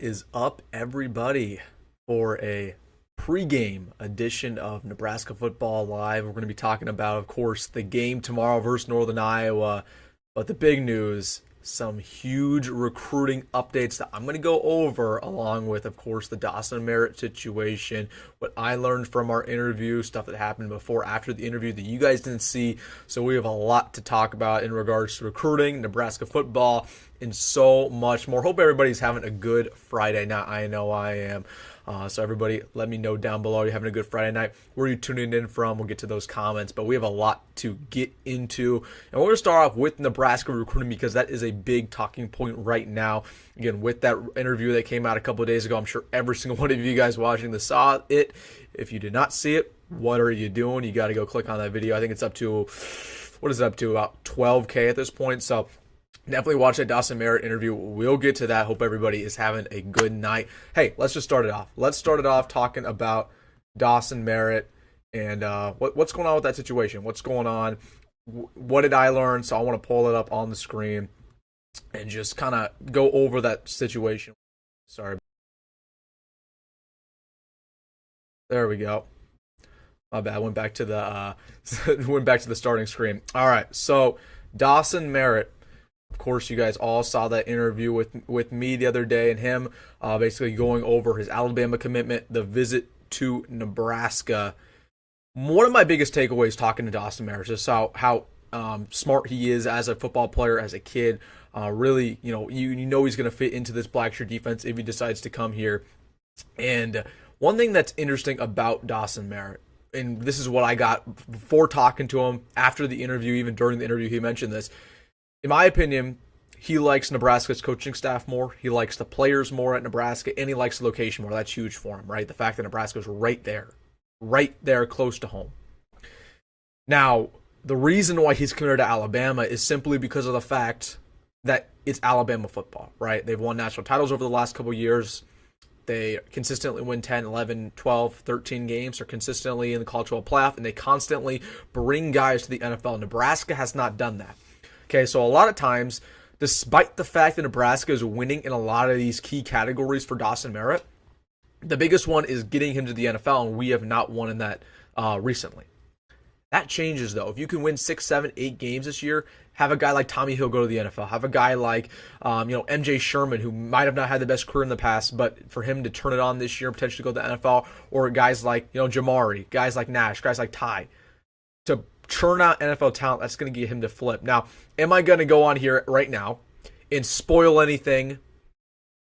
What is up, everybody, for a pregame edition of Nebraska Football Live. We're going to be talking about, of course, the game tomorrow versus Northern Iowa. But the big news, some huge recruiting updates that I'm going to go over, along with, of course, the Dawson Merritt situation, what I learned from our interview, stuff that happened before, after the interview that you guys didn't see. So we have a lot to talk about in regards to recruiting, Nebraska football, and so much more. Hope everybody's having a good Friday night. I know I am. So everybody, let me know down below. You're having a good Friday night. Where are you tuning in from? We'll get to those comments. But we have a lot to get into. And we're going to start off with Nebraska recruiting because that is a big talking point right now. Again, with that interview that came out a couple of days ago, I'm sure every single one of you guys watching this saw it. If you did not see it, what are you doing? You got to go click on that video. I think it's up to, what is it up to? About 12K at this point. So definitely watch that Dawson Merritt interview. We'll get to that. Hope everybody is having a good night. Hey, let's just start it off. Let's start it off talking about Dawson Merritt and what's going on with that situation. What's going on? What did I learn? So I want to pull it up on the screen and just kind of go over that situation. Sorry. There we go. My bad. Went back to the starting screen. All right. So Dawson Merritt. Of course, you guys all saw that interview with me the other day and him basically going over his Alabama commitment, the visit to Nebraska. One of my biggest takeaways talking to Dawson Merritt is how smart he is as a football player, as a kid. Really, you know he's going to fit into this Blackshear defense if he decides to come here. And one thing that's interesting about Dawson Merritt, and this is what I got before talking to him, after the interview, even during the interview, he mentioned this. In my opinion, he likes Nebraska's coaching staff more. He likes the players more at Nebraska, and he likes the location more. That's huge for him, right? The fact that Nebraska's right there, close to home. Now, the reason why he's committed to Alabama is simply because of the fact that it's Alabama football, right? They've won national titles over the last couple of years. They consistently win 10, 11, 12, 13 games. They're consistently in the college football playoff, and they constantly bring guys to the NFL. Nebraska has not done that. Okay, so a lot of times, despite the fact that Nebraska is winning in a lot of these key categories for Dawson Merritt, the biggest one is getting him to the NFL, and we have not won in that recently. That changes, though. If you can win 6, 7, 8 games this year, have a guy like Tommy Hill go to the NFL. Have a guy like MJ Sherman, who might have not had the best career in the past, but for him to turn it on this year and potentially go to the NFL, or guys like Jamari, guys like Nash, guys like Ty, to churn out NFL talent, that's going to get him to flip. Now, am I going to go on here right now and spoil anything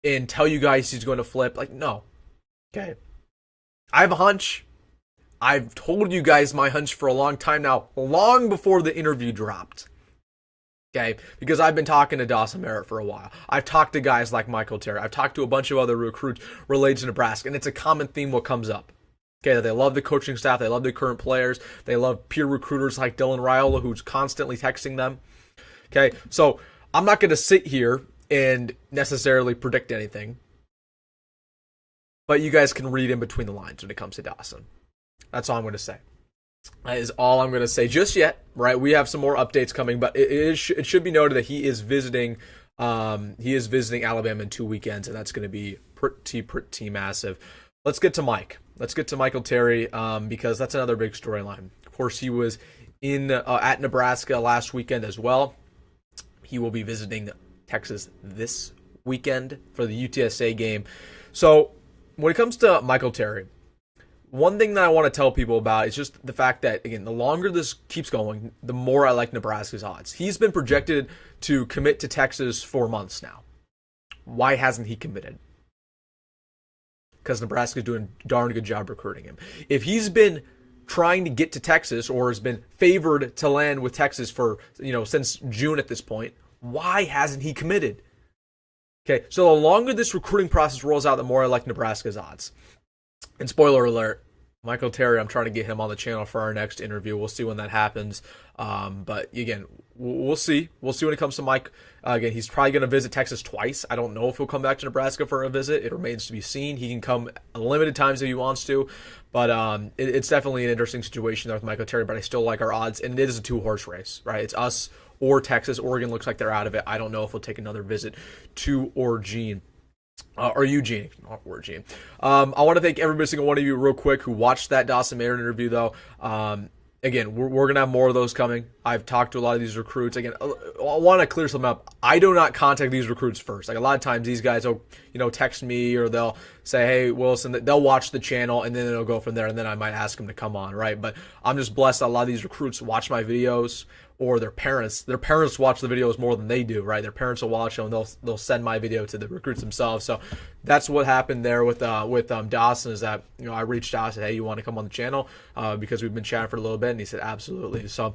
and tell you guys he's going to flip? Like, no. Okay. I have a hunch. I've told you guys my hunch for a long time now, long before the interview dropped. Okay, because I've been talking to Dawson Merritt for a while. I've talked to guys like Michael Terry. I've talked to a bunch of other recruits related to Nebraska, and it's a common theme what comes up. Okay, they love the coaching staff. They love the current players. They love peer recruiters like Dylan Raiola, who's constantly texting them. Okay, so I'm not going to sit here and necessarily predict anything, but you guys can read in between the lines when it comes to Dawson. That's all I'm going to say. That is all I'm going to say just yet, right? We have some more updates coming, but it should be noted that he is visiting Alabama in 2 weekends, and that's going to be pretty massive. Let's get to Mike. Let's get to Michael Terry because that's another big storyline. Of course, he was at Nebraska last weekend as well. He will be visiting Texas this weekend for the UTSA game. So when it comes to Michael Terry, one thing that I want to tell people about is just the fact that, again, the longer this keeps going, the more I like Nebraska's odds. He's been projected to commit to Texas for months now. Why hasn't he committed? Because Nebraska's doing a darn good job recruiting him. If he's been trying to get to Texas or has been favored to land with Texas for, since June at this point, why hasn't he committed? Okay, so the longer this recruiting process rolls out, the more I like Nebraska's odds. And spoiler alert, Michael Terry, I'm trying to get him on the channel for our next interview. We'll see when that happens. But again, we'll see. We'll see when it comes to Mike. Again, he's probably going to visit Texas twice. I don't know if he'll come back to Nebraska for a visit. It remains to be seen. He can come limited times if he wants to. But it's definitely an interesting situation there with Michael Terry. But I still like our odds. And it is a 2-horse race, right? It's us or Texas. Oregon looks like they're out of it. I don't know if we'll take another visit to Orgean. or Eugene, not Eugene. I want to thank every single one of you real quick who watched that Dawson Merritt interview, though. Again, we're going to have more of those coming. I've talked to a lot of these recruits. Again, I want to clear something up. I do not contact these recruits first. Like, a lot of times these guys will, text me, or they'll say, hey, Wilson, they'll watch the channel, and then it'll go from there, and then I might ask them to come on, right? But I'm just blessed that a lot of these recruits watch my videos, or their parents watch the videos more than they do, right? Their parents will watch them, and they'll send my video to the recruits themselves. So that's what happened there with Dawson, is that, I reached out and said, hey, you want to come on the channel? Because we've been chatting for a little bit, and he said, absolutely. So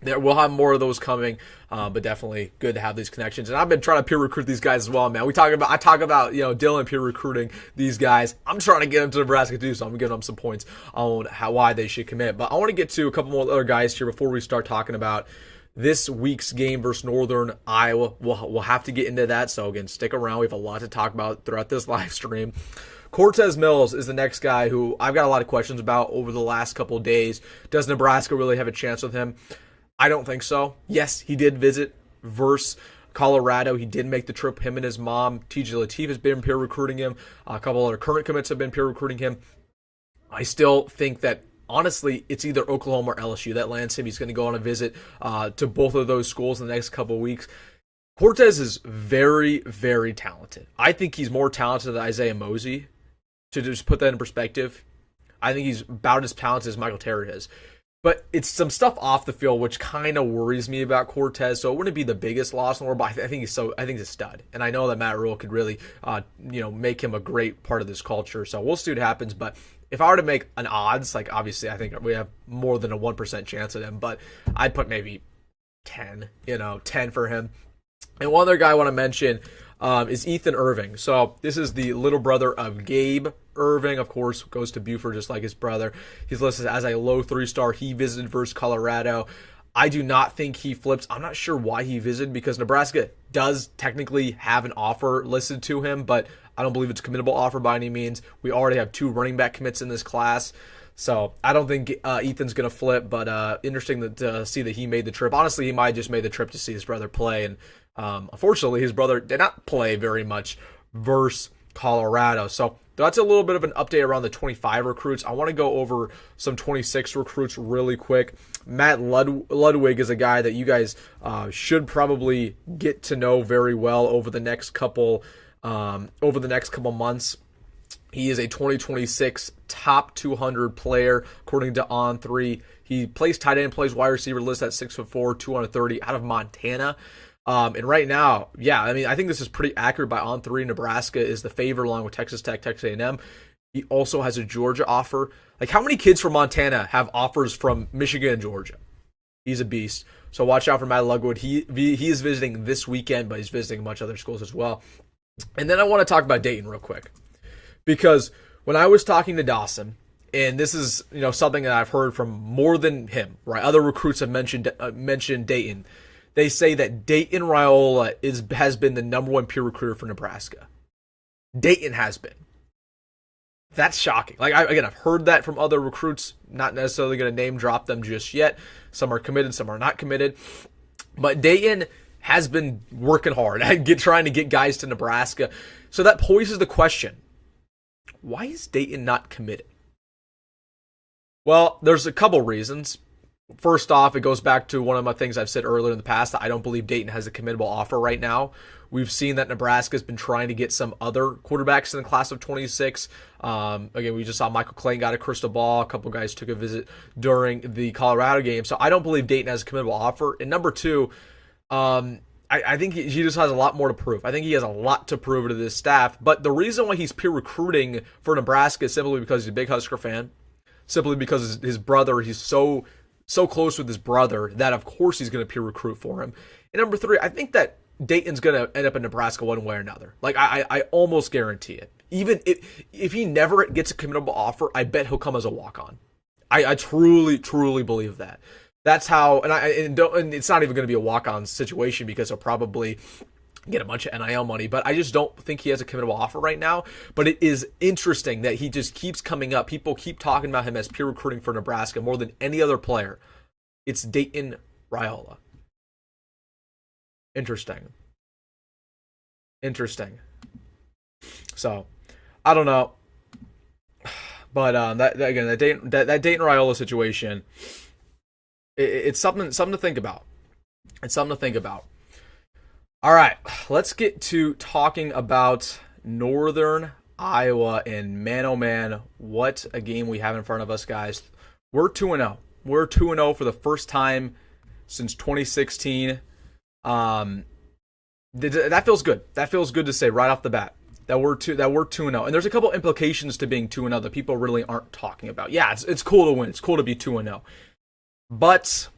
we'll have more of those coming, but definitely good to have these connections. And I've been trying to peer recruit these guys as well, man. I talk about Dylan peer recruiting these guys. I'm trying to get them to Nebraska too, so I'm giving them some points on why they should commit. But I want to get to a couple more other guys here before we start talking about this week's game versus Northern Iowa. We'll have to get into that, so again, stick around. We have a lot to talk about throughout this live stream. Cortez Mills is the next guy who I've got a lot of questions about over the last couple of days. Does Nebraska really have a chance with him? I don't think so. Yes, he did visit versus Colorado. He did make the trip. Him and his mom, TJ Lateef, has been peer recruiting him. A couple other current commits have been peer recruiting him. I still think that, honestly, it's either Oklahoma or LSU that lands him. He's going to go on a visit to both of those schools in the next couple of weeks. Cortez is very, very talented. I think he's more talented than Isaiah Mosey. To just put that in perspective, I think he's about as talented as Michael Terry is. But it's some stuff off the field which kind of worries me about Cortez. So it wouldn't be the biggest loss in the world, but I think he's a stud. And I know that Matt Rhule could really, make him a great part of this culture. So we'll see what happens. But if I were to make an odds, like, obviously I think we have more than a 1% chance of him, but I'd put maybe 10 for him. And one other guy I want to mention is Ethan Irving. So this is the little brother of Gabe Irving, of course, goes to Buford just like his brother. He's listed as a low 3-star. He visited versus Colorado. I do not think he flips. I'm not sure why he visited, because Nebraska does technically have an offer listed to him, but I don't believe it's a committable offer by any means. We already have 2 running back commits in this class. So I don't think Ethan's going to flip, but interesting to see that he made the trip. Honestly, he might have just made the trip to see his brother play, and unfortunately, his brother did not play very much versus Colorado. So that's a little bit of an update around the 25 recruits. I want to go over some 26 recruits really quick. Matt Ludwig is a guy that you guys should probably get to know very well over the next couple months. He is a 2026 top 200 player, according to On3. He plays tight end, plays wide receiver, lists at 6'4", 230, out of Montana. And right now, I think this is pretty accurate by On3. Nebraska is the favorite, along with Texas Tech, Texas A&M. He also has a Georgia offer. Like, how many kids from Montana have offers from Michigan and Georgia? He's a beast. So watch out for Matt Ludwig. He is visiting this weekend, but he's visiting a bunch of other schools as well. And then I want to talk about Dayton real quick, because when I was talking to Dawson, and this is something that I've heard from more than him, right? Other recruits have mentioned Dayton. They say that Dayton Raiola has been the number 1 peer recruiter for Nebraska. Dayton has been. That's shocking. Like, I've heard that from other recruits. Not necessarily going to name drop them just yet. Some are committed, some are not committed. But Dayton has been working hard at trying to get guys to Nebraska. So that poses the question, why is Dayton not committed? Well, there's a couple reasons. First off, it goes back to one of my things I've said earlier in the past, that I don't believe Dayton has a committable offer right now. We've seen that Nebraska's been trying to get some other quarterbacks in the class of 26. Again, we just saw Michael Clayton got a crystal ball. A couple guys took a visit during the Colorado game. So I don't believe Dayton has a committable offer. And number 2, I think he just has a lot more to prove. I think he has a lot to prove to this staff. But the reason why he's peer recruiting for Nebraska is simply because he's a big Husker fan. Simply because his brother, he's so close with his brother that of course he's going to peer recruit for him. And number 3, I think that Dayton's going to end up in Nebraska one way or another. Like, I almost guarantee it. Even if he never gets a committable offer, I bet he'll come as a walk-on. I truly, truly believe that. That's how, and it's not even going to be a walk-on situation, because he'll probably get a bunch of NIL money, but I just don't think he has a committable offer right now. But it is interesting that he just keeps coming up. People keep talking about him as peer recruiting for Nebraska more than any other player. It's Dayton Raiola. Interesting. So I don't know, but that Dayton Raiola situation, it's something to think about. It's something to think about. All right, let's get to talking about Northern Iowa, and man, oh man, what a game we have in front of us, guys. We're 2-0. We're 2-0 for the first time since 2016. That feels good. That feels good to say right off the bat that we're 2-0. And there's a couple implications to being 2-0 that people really aren't talking about. Yeah, it's cool to win. It's cool to be 2-0. But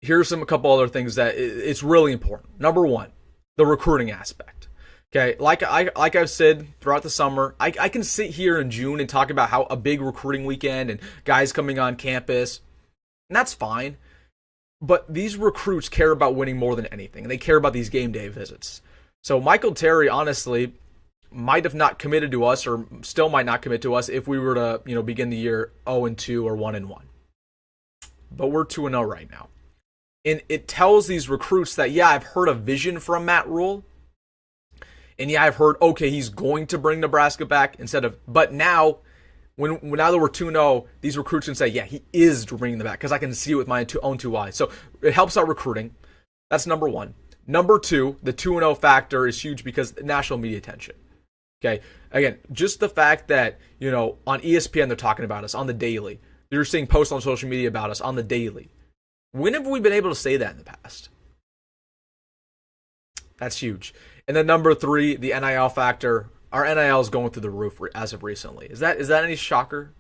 here's a couple other things that it's really important. Number one, the recruiting aspect. Okay, like I've said throughout the summer, I can sit here in June and talk about how a big recruiting weekend and guys coming on campus, and that's fine. But these recruits care about winning more than anything, and they care about these game day visits. So Michael Terry, honestly, might have not committed to us, or still might not commit to us if we were to, begin the year 0-2 or 1-1. But we're 2-0 right now. And it tells these recruits that, yeah, I've heard a vision from Matt Rhule. And yeah, I've heard, okay, he's going to bring Nebraska back but now, now that we're 2-0, these recruits can say, yeah, he is bringing them back because I can see it with my own two eyes. So it helps out recruiting. That's number one. Number two, the 2-0 factor is huge because national media attention. Okay, again, just the fact that, on ESPN they're talking about us on the daily. You're seeing posts on social media about us on the daily. When have we been able to say that in the past? That's huge. And then number three, the NIL factor. Our NIL is going through the roof as of recently. Is that any shocker?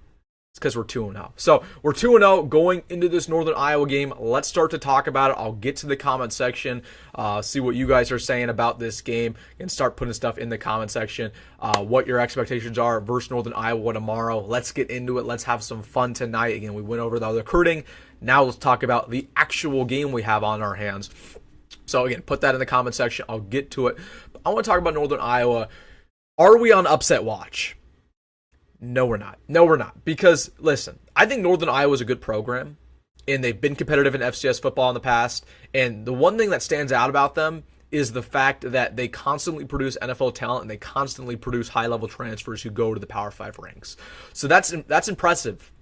It's because we're 2-0. So we're 2-0 going into this Northern Iowa game. Let's start to talk about it. I'll get to the comment section, see what you guys are saying about this game, and start putting stuff in the comment section. What your expectations are versus Northern Iowa tomorrow. Let's get into it. Let's have some fun tonight. Again, we went over the recruiting. Now let's talk about the actual game we have on our hands. So again, put that in the comment section. I'll get to it. But I want to talk about Northern Iowa. Are we on upset watch? No, we're not. No, we're not. Because, listen, I think Northern Iowa is a good program, and they've been competitive in FCS football in the past. And the one thing that stands out about them is the fact that they constantly produce NFL talent, and they constantly produce high-level transfers who go to the Power 5 ranks. So that's impressive.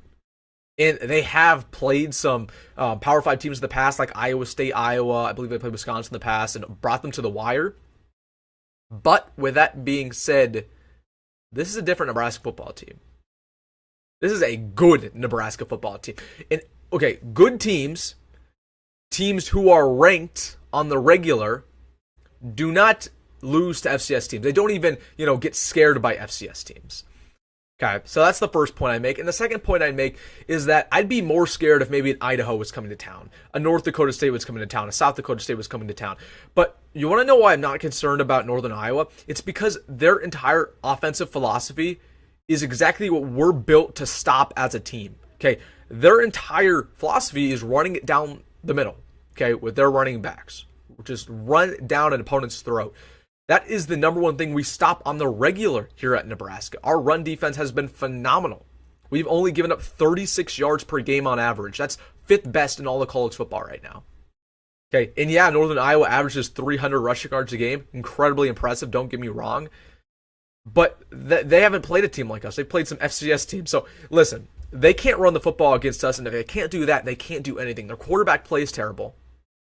And they have played some Power 5 teams in the past, like Iowa State, Iowa. I believe they played Wisconsin in the past and brought them to the wire. But with that being said, this is a different Nebraska football team. This is a good Nebraska football team. And, okay, good teams who are ranked on the regular, do not lose to FCS teams. They don't even, get scared by FCS teams. Okay, so that's the first point I make. And the second point I make is that I'd be more scared if maybe an Idaho was coming to town, a North Dakota State was coming to town, a South Dakota State was coming to town. But you want to know why I'm not concerned about Northern Iowa? It's because their entire offensive philosophy is exactly what we're built to stop as a team. Okay, their entire philosophy is running it down the middle, okay, with their running backs. Just run down an opponent's throat. That is the number one thing we stop on the regular here at Nebraska. Our run defense has been phenomenal. We've only given up 36 yards per game on average. That's fifth best in all of college football right now. Okay, and yeah, Northern Iowa averages 300 rushing yards a game. Incredibly impressive, don't get me wrong. But they haven't played a team like us. They've played some FCS teams. So listen, they can't run the football against us, and if they can't do that, they can't do anything. Their quarterback play is terrible.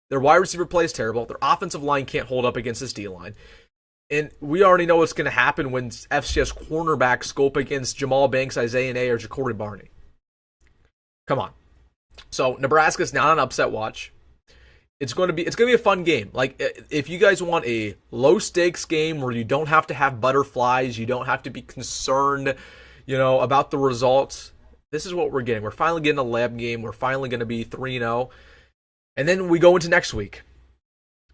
Their wide receiver play is terrible. Their offensive line can't hold up against this D-line. And we already know what's going to happen when FCS cornerbacks go up against Jamal Banks, Isaiah Nay, or Jacory Barney. Come on. So Nebraska's not on upset watch. It's going to be a fun game. Like, if you guys want a low stakes game where you don't have to have butterflies, you don't have to be concerned, about the results, this is what we're getting. We're finally getting a lab game. We're finally going to be 3-0. And then we go into next week.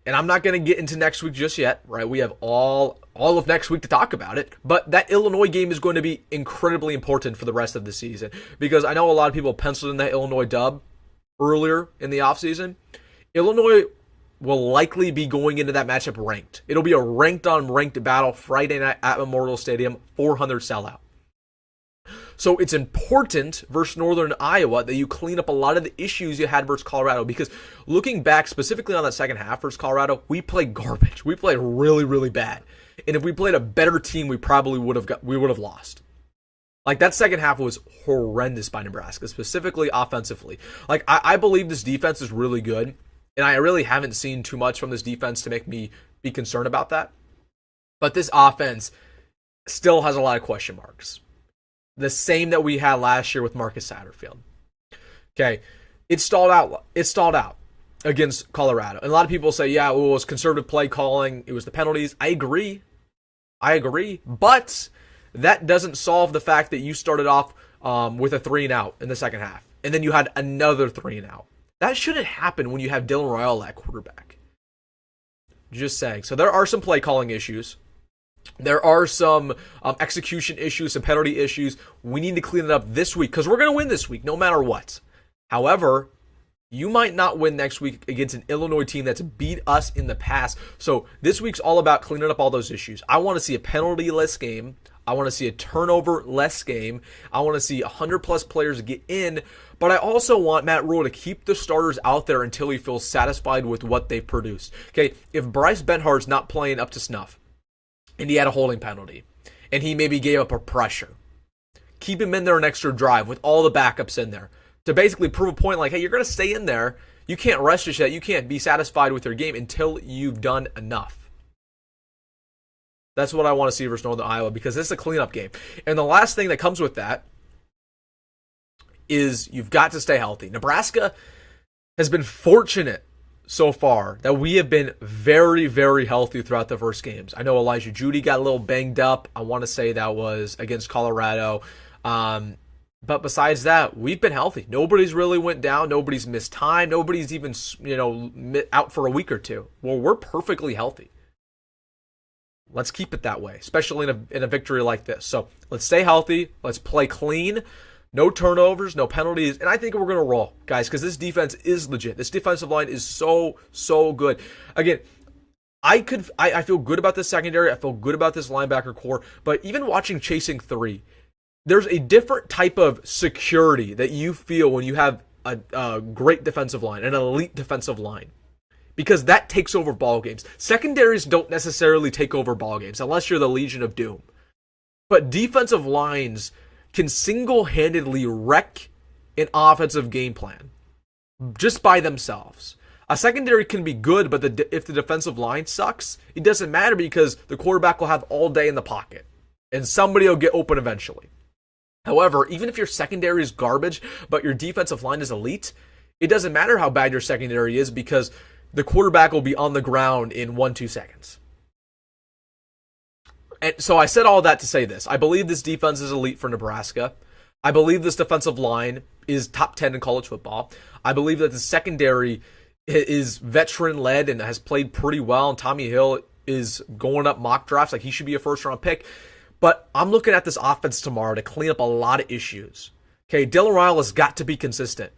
And I'm not going to get into next week just yet, right? We have all of next week to talk about it. But that Illinois game is going to be incredibly important for the rest of the season. Because I know a lot of people penciled in that Illinois dub earlier in the offseason. Illinois will likely be going into that matchup ranked. It'll be a ranked-on-ranked battle Friday night at Memorial Stadium, 400 sellout. So it's important versus Northern Iowa that you clean up a lot of the issues you had versus Colorado, because looking back specifically on that second half versus Colorado, we played garbage. We played really, really bad. And if we played a better team, we probably would have lost. Like, that second half was horrendous by Nebraska, specifically offensively. Like, I believe this defense is really good, and I really haven't seen too much from this defense to make me be concerned about that. But this offense still has a lot of question marks. The same that we had last year with Marcus Satterfield. Okay, it stalled out against Colorado. And a lot of people say, yeah, it was conservative play calling, it was the penalties. I agree. But that doesn't solve the fact that you started off with a 3-and-out in the second half. And then you had another 3-and-out. That shouldn't happen when you have Dylan Raiola at quarterback. Just saying. So there are some play calling issues. There are some execution issues, some penalty issues. We need to clean it up this week because we're going to win this week no matter what. However, you might not win next week against an Illinois team that's beat us in the past. So this week's all about cleaning up all those issues. I want to see a penalty-less game. I want to see a turnover-less game. I want to see 100-plus players get in. But I also want Matt Rhule to keep the starters out there until he feels satisfied with what they've produced. Okay, if Bryce Benhart's not playing up to snuff, and he had a holding penalty, and he maybe gave up a pressure, keep him in there an extra drive with all the backups in there to basically prove a point like, hey, you're going to stay in there. You can't rest just yet. You can't be satisfied with your game until you've done enough. That's what I want to see versus Northern Iowa because this is a cleanup game. And the last thing that comes with that is you've got to stay healthy. Nebraska has been fortunate so far that we have been very, very healthy throughout the first games. I know Elijah Judy got a little banged up. I want to say that was against Colorado. But besides that, we've been healthy. Nobody's really went down. Nobody's missed time. Nobody's even, out for a week or two. Well, we're perfectly healthy. Let's keep it that way, especially in a victory like this. So let's stay healthy. Let's play clean. No turnovers, no penalties. And I think we're going to roll, guys, because this defense is legit. This defensive line is so, so good. Again, I feel good about this secondary. I feel good about this linebacker core. But even watching Chasing 3, there's a different type of security that you feel when you have a great defensive line, an elite defensive line. Because that takes over ball games. Secondaries don't necessarily take over ball games unless you're the Legion of Doom. But defensive lines can single-handedly wreck an offensive game plan just by themselves. A secondary can be good, but if the defensive line sucks, it doesn't matter because the quarterback will have all day in the pocket, and somebody will get open eventually. However, even if your secondary is garbage, but your defensive line is elite, it doesn't matter how bad your secondary is because the quarterback will be on the ground in 1-2 seconds. And so I said all that to say this. I believe this defense is elite for Nebraska. I believe this defensive line is top 10 in college football. I believe that the secondary is veteran-led and has played pretty well. And Tommy Hill is going up mock drafts. Like, he should be a first-round pick. But I'm looking at this offense tomorrow to clean up a lot of issues. Okay, Dylan Rhule has got to be consistent.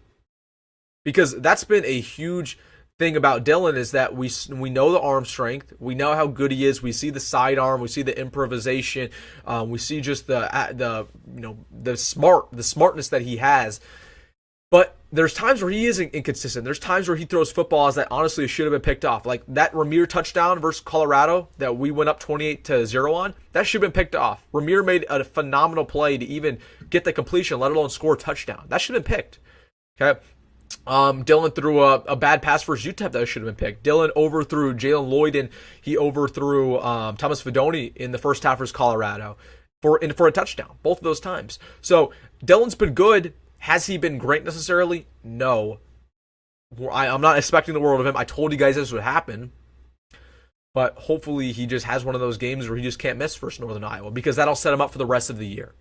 Because that's been a huge thing about Dylan is that we know the arm strength, we know how good he is, we see the sidearm, we see the improvisation, we see just the smartness that he has. But there's times where he is inconsistent. There's times where he throws footballs that honestly should have been picked off. Like that Rahmir touchdown versus Colorado that we went up 28-0 on, that should have been picked off. Rahmir made a phenomenal play to even get the completion, let alone score a touchdown. That should have been picked. Okay. Dylan threw a bad pass versus UTEP that should have been picked. Dylan overthrew Jalen Lloyd and he overthrew Thomas Fidone in the first half versus Colorado for a touchdown, both of those times. So Dylan's been good. Has he been great necessarily? No. I'm not expecting the world of him. I told you guys this would happen. But hopefully he just has one of those games where he just can't miss versus Northern Iowa because that'll set him up for the rest of the year.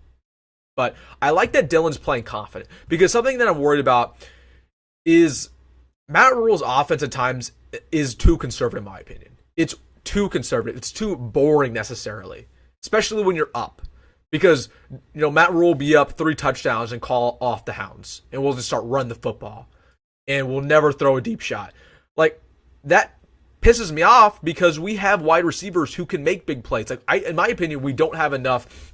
But I like that Dylan's playing confident because something that I'm worried about is Matt Rhule's offense at times is too conservative in my opinion. It's too conservative. It's too boring necessarily, especially when you're up. Because, Matt Rhule will be up 3 touchdowns and call off the Hounds. And we'll just start running the football. And we'll never throw a deep shot. Like, that pisses me off because we have wide receivers who can make big plays. Like, in my opinion, we don't have enough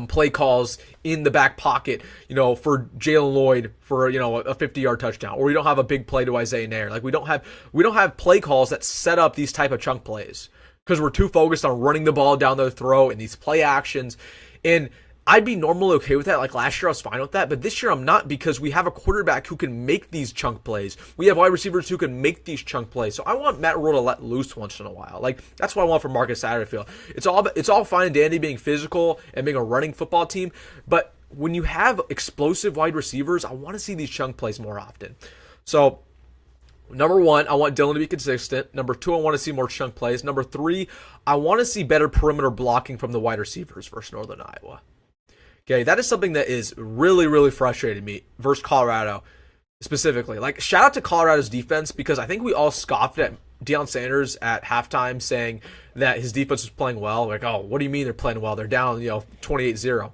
play calls in the back pocket, for Jalen Lloyd for, a 50-yard touchdown. Or we don't have a big play to Isaiah Nair. Like, we don't have play calls that set up these type of chunk plays. because we're too focused on running the ball down their throat and these play actions. And I'd be normally okay with that. Like last year, I was fine with that. But this year, I'm not, because we have a quarterback who can make these chunk plays. We have wide receivers who can make these chunk plays. So I want Matt Rhule to let loose once in a while. Like, that's what I want from Marcus Satterfield. It's all fine and dandy being physical and being a running football team. But when you have explosive wide receivers, I want to see these chunk plays more often. So, number one, I want Dillon to be consistent. Number two, I want to see more chunk plays. Number three, I want to see better perimeter blocking from the wide receivers versus Northern Iowa. Okay, that is something that is really, really frustrating me versus Colorado specifically. Like, shout out to Colorado's defense, because I think we all scoffed at Deion Sanders at halftime saying that his defense was playing well. Like, oh, what do you mean they're playing well? They're down, 28-0.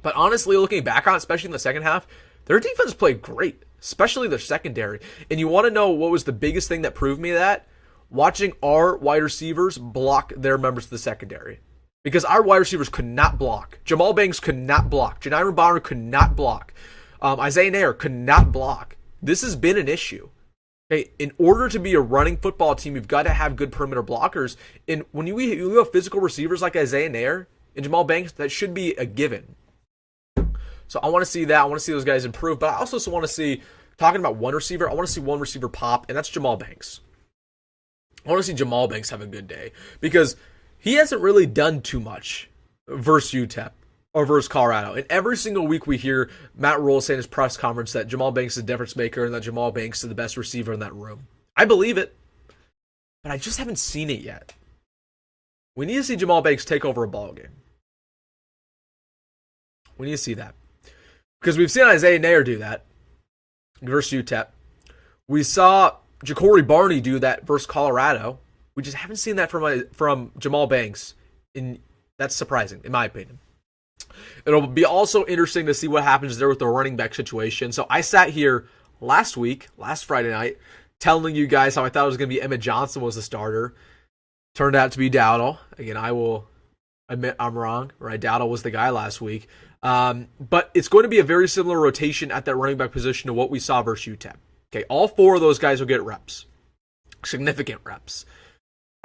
But honestly, looking back on it, especially in the second half, their defense played great, especially their secondary. And you want to know what was the biggest thing that proved me that? Watching our wide receivers block their members of the secondary. Because our wide receivers could not block. Jamal Banks could not block. Janiran Bonner could not block. Isaiah Nair could not block. This has been an issue. Okay, in order to be a running football team, you've got to have good perimeter blockers. And when you have physical receivers like Isaiah Nair and Jamal Banks, that should be a given. So I want to see that. I want to see those guys improve. But I also want to see, talking about one receiver, I want to see one receiver pop, and that's Jamal Banks. I want to see Jamal Banks have a good day, because he hasn't really done too much versus UTEP or versus Colorado. And every single week we hear Matt Rhule say in his press conference that Jamal Banks is a difference maker and that Jamal Banks is the best receiver in that room. I believe it, but I just haven't seen it yet. We need to see Jamal Banks take over a ball game. We need to see that. Because we've seen Isaiah Nair do that versus UTEP. We saw Ja'Cory Barney do that versus Colorado. We just haven't seen that from Jamal Banks. That's surprising, in my opinion. It'll be also interesting to see what happens there with the running back situation. So I sat here last Friday night, telling you guys how I thought it was going to be Emmett Johnson was the starter. Turned out to be Dowdle. Again, I will admit I'm wrong. Right, Dowdle was the guy last week. But it's going to be a very similar rotation at that running back position to what we saw versus UTEP. Okay, all four of those guys will get reps. Significant reps.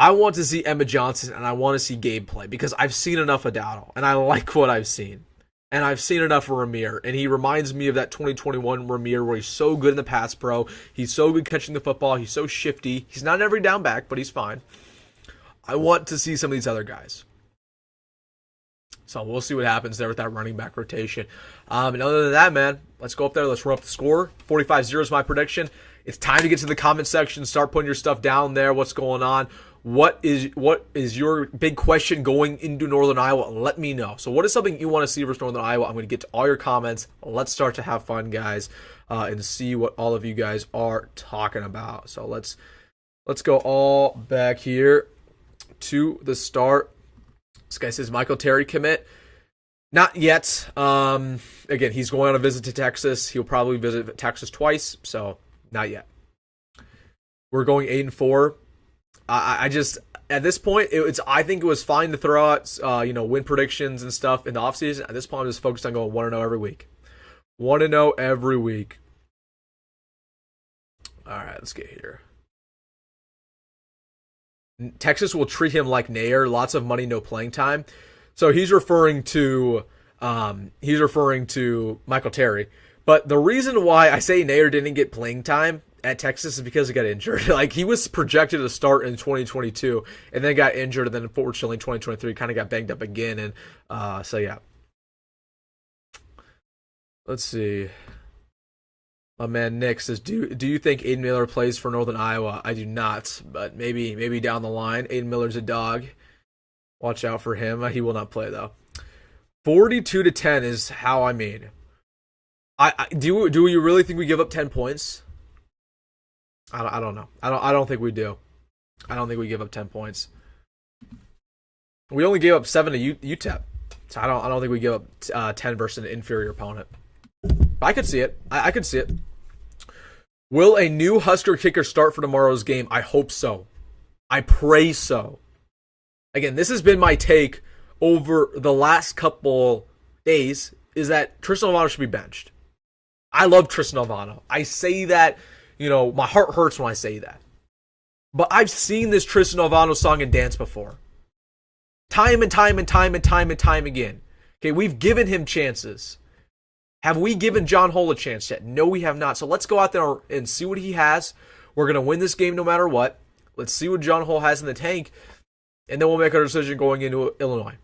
I want to see Emmett Johnson and I want to see Gabe play, because I've seen enough of Dowdle and I like what I've seen. And I've seen enough of Ramir, and he reminds me of that 2021 Ramir where he's so good in the pass pro. He's so good catching the football. He's so shifty. He's not an every down back, but he's fine. I want to see some of these other guys. So we'll see what happens there with that running back rotation. And other than that, man, let's go up there. Let's run up the score. 45-0 is my prediction. It's time to get to the comment section. Start putting your stuff down there. What's going on? What is your big question going into Northern Iowa? Let me know. So what is something you want to see versus Northern Iowa? I'm going to get to all your comments. Let's start to have fun, guys, and see what all of you guys are talking about. So let's go all back here to the start. This guy says Michael Terry commit. Not yet. Again, he's going on a visit to Texas. He'll probably visit Texas twice, so not yet. We're going 8-4. I just, at this point, I think it was fine to throw out win predictions and stuff in the offseason. At this point, I'm just focused on going 1-0 every week. 1-0 every week. All right, let's get here. Texas will treat him like Nair. Lots of money, no playing time. So he's referring to Michael Terry. But the reason why I say Nair didn't get playing time at Texas is because he got injured. Like, he was projected to start in 2022 and then got injured, and then unfortunately in 2023 kind of got banged up again. And so yeah. Let's see. My man Nick says, do you think Aiden Miller plays for Northern Iowa? I do not, but maybe down the line. Aiden Miller's a dog. Watch out for him. He will not play though. 42-10 is how I mean. Do you really think we give up 10 points? I don't know. I don't think we do. I don't think we give up 10 points. We only gave up 7 to UTEP, so I don't think we give up 10 versus an inferior opponent. But I could see it. I could see it. Will a new Husker kicker start for tomorrow's game? I hope so. I pray so. Again, this has been my take over the last couple days, is that Tristan Alvano should be benched. I love Tristan Alvano. I say that, my heart hurts when I say that. But I've seen this Tristan Alvano song and dance before. Time and time and time and time and time again. Okay, we've given him chances. Have we given John Hull a chance yet? No, we have not. So let's go out there and see what he has. We're going to win this game no matter what. Let's see what John Hull has in the tank. And then we'll make our decision going into Illinois.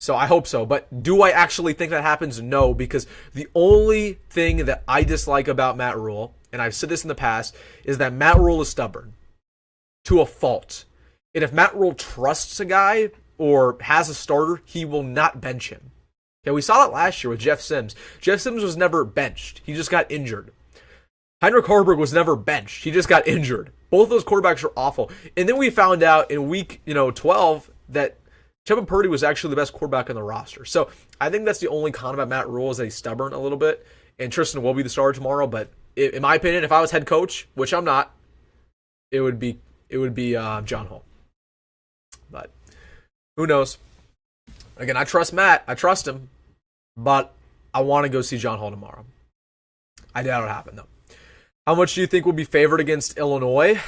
So I hope so. But do I actually think that happens? No, because the only thing that I dislike about Matt Rhule, and I've said this in the past, is that Matt Rhule is stubborn to a fault. And if Matt Rhule trusts a guy or has a starter, he will not bench him. Okay, we saw that last year with Jeff Sims. Jeff Sims was never benched. He just got injured. Heinrich Hoiberg was never benched. He just got injured. Both those quarterbacks are awful. And then we found out in week 12 that Kevin Purdy was actually the best quarterback on the roster. So I think that's the only con about Matt Rhule is that he's stubborn a little bit. And Tristan will be the starter tomorrow. But in my opinion, if I was head coach, which I'm not, it would be John Hull. But who knows? Again, I trust Matt. I trust him. But I want to go see John Hull tomorrow. I doubt it'll happen, though. How much do you think will be favored against Illinois?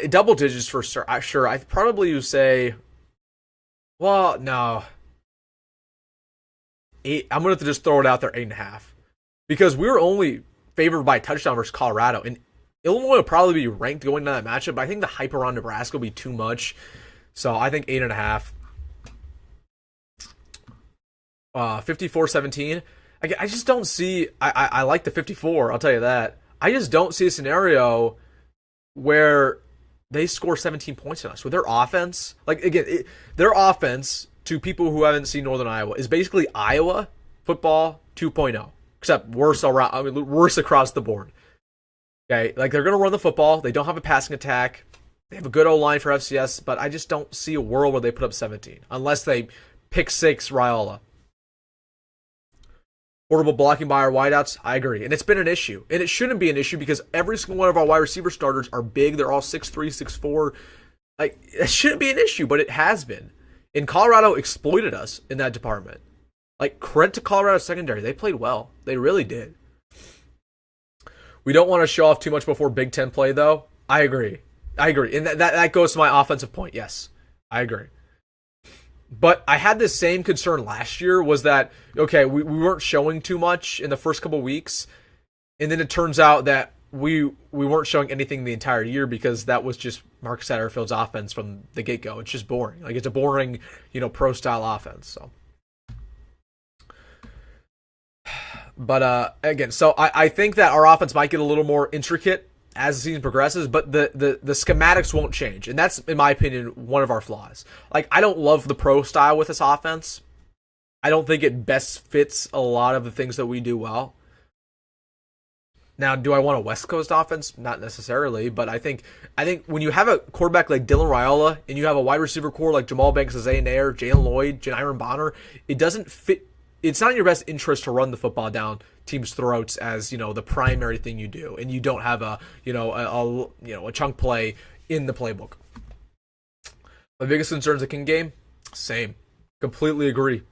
Double digits for sure. I'd probably say, well, no. 8. I'm going to have to just throw it out there, 8.5. Because we were only favored by a touchdown versus Colorado. And Illinois will probably be ranked going into that matchup, but I think the hype around Nebraska will be too much. So I think 8.5. 54-17. I just don't see. I like the 54. I'll tell you that. I just don't see a scenario where they score 17 points on us with their offense. Like again, their offense to people who haven't seen Northern Iowa is basically Iowa football 2.0, except worse around. I mean, worse across the board. Okay, like they're gonna run the football. They don't have a passing attack. They have a good O-line for FCS, but I just don't see a world where they put up 17 unless they pick 6 Raiola. Portable blocking by our wideouts, I agree. And it's been an issue. And it shouldn't be an issue because every single one of our wide receiver starters are big. They're all 6'3", 6'4". Like, it shouldn't be an issue, but it has been. And Colorado exploited us in that department. Like, credit to Colorado secondary. They played well. They really did. We don't want to show off too much before Big Ten play, though. I agree. And that goes to my offensive point. Yes, I agree. But I had the same concern last year was that, okay, we weren't showing too much in the first couple weeks. And then it turns out that we weren't showing anything the entire year because that was just Marcus Satterfield's offense from the get-go. It's just boring. Like, it's a boring, pro-style offense. So, but again, so I think that our offense might get a little more intricate as the season progresses, but the schematics won't change. And that's, in my opinion, one of our flaws. Like, I don't love the pro style with this offense. I don't think it best fits a lot of the things that we do well. Now, do I want a West Coast offense? Not necessarily, but I think when you have a quarterback like Dylan Raiola and you have a wide receiver core like Jamal Banks, Zay Nair, Jalen Lloyd, Janiron Bonner, it doesn't fit. It's not in your best interest to run the football down teams' throats as the primary thing you do, and you don't have a chunk play in the playbook. My biggest concern is the King game. Same, completely agree,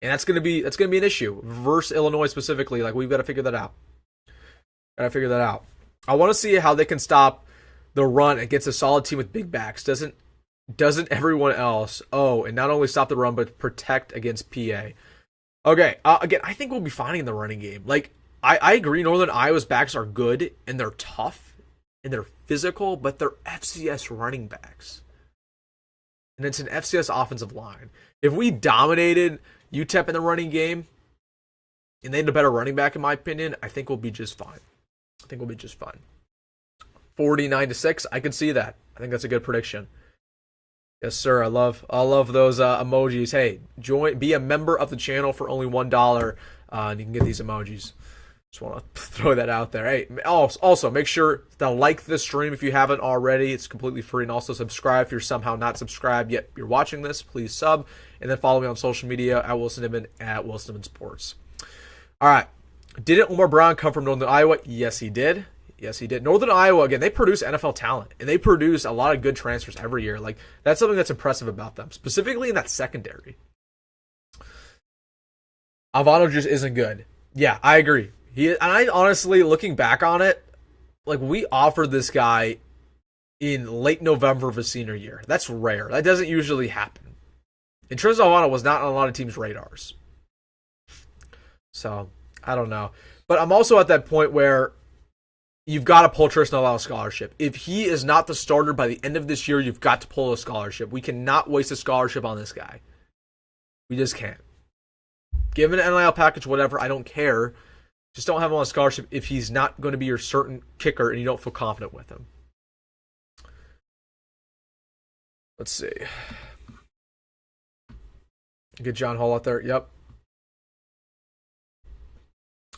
and that's gonna be an issue versus Illinois specifically. Like, we've got to figure that out. I want to see how they can stop the run against a solid team with big backs. Doesn't everyone else? Oh, and not only stop the run but protect against PA. Okay, again, I think we'll be fine in the running game. Like, I agree, Northern Iowa's backs are good, and they're tough, and they're physical, but they're FCS running backs. And it's an FCS offensive line. If we dominated UTEP in the running game, and they had a better running back, in my opinion, I think we'll be just fine. 49-6, I can see that. I think that's a good prediction. Yes, sir. I love those emojis. Hey, be a member of the channel for only $1, and you can get these emojis. Just want to throw that out there. Hey, also make sure to like the stream if you haven't already. It's completely free, and also subscribe if you're somehow not subscribed yet. You're watching this, please sub, and then follow me on social media at Wilson Inman at Wilson Inman Sports. All right. Didn't Lamar Brown come from Northern Iowa? Yes, he did. Northern Iowa, again, they produce NFL talent, and they produce a lot of good transfers every year. Like, that's something that's impressive about them, specifically in that secondary. Alvano just isn't good. Yeah, I agree. And I honestly, looking back on it, like, we offered this guy in late November of his senior year. That's rare. That doesn't usually happen. And Tristan Alvano was not on a lot of teams' radars. So, I don't know. But I'm also at that point where you've got to pull Tristan Alvano scholarship. If he is not the starter by the end of this year, you've got to pull a scholarship. We cannot waste a scholarship on this guy. We just can't. Give him an NIL package, whatever. I don't care. Just don't have him on a scholarship if he's not going to be your certain kicker and you don't feel confident with him. Let's see. Get John Hall out there. Yep.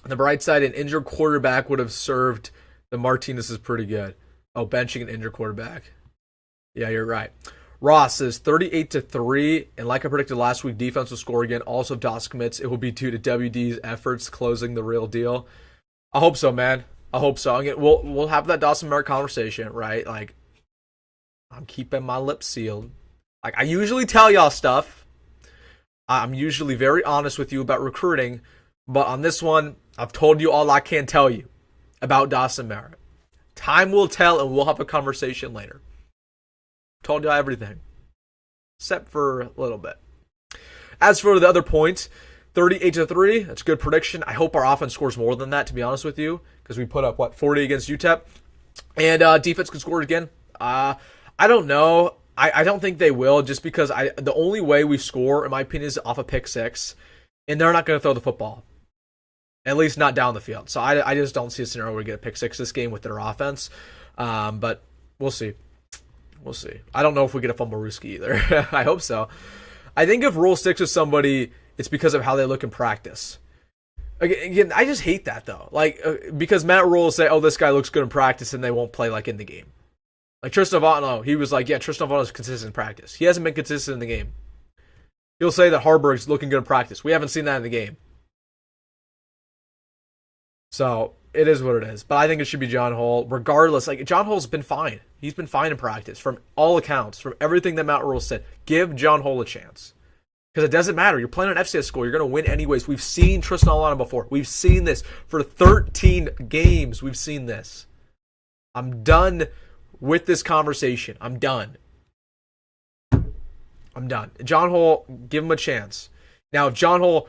On the bright side, an injured quarterback would have served. The Martinez is pretty good. Oh, benching an injured quarterback. Yeah, you're right. Ross says 38-3, and like I predicted last week, defense will score again. Also, if DOS commits, it will be due to WD's efforts closing the real deal. I hope so, man. I hope so. Again, we'll have that Dawson Merritt conversation, right? Like, I'm keeping my lips sealed. Like, I usually tell y'all stuff. I'm usually very honest with you about recruiting, but on this one, I've told you all I can tell you about Dawson Merritt. Time will tell, and we'll have a conversation later. Told you everything, except for a little bit. As for the other point, 38-3, that's a good prediction. I hope our offense scores more than that, to be honest with you, because we put up, 40 against UTEP? And defense can score again. I don't know. I don't think they will, just because the only way we score, in my opinion, is off a pick six, and they're not going to throw the football. At least not down the field. So I just don't see a scenario where we get a pick six this game with their offense. But we'll see. We'll see. I don't know if we get a Fumblerooski either. I hope so. I think if Rhule sticks with somebody, it's because of how they look in practice. Again, I just hate that, though. Because Matt Rhule will say, oh, this guy looks good in practice, and they won't play, in the game. Like Tristan Alvano, he was like, yeah, Tristan Alvano's consistent in practice. He hasn't been consistent in the game. He'll say that Hoiberg's looking good in practice. We haven't seen that in the game. So, it is what it is. But I think it should be John Hall. Regardless, John Hall's been fine. He's been fine in practice from all accounts, from everything that Matt Rhule said. Give John Hall a chance. Because it doesn't matter. You're playing an FCS school. You're going to win anyways. We've seen Tristan Alvano before. We've seen this for 13 games. We've seen this. I'm done with this conversation. I'm done. John Hall, give him a chance. Now, if John Hall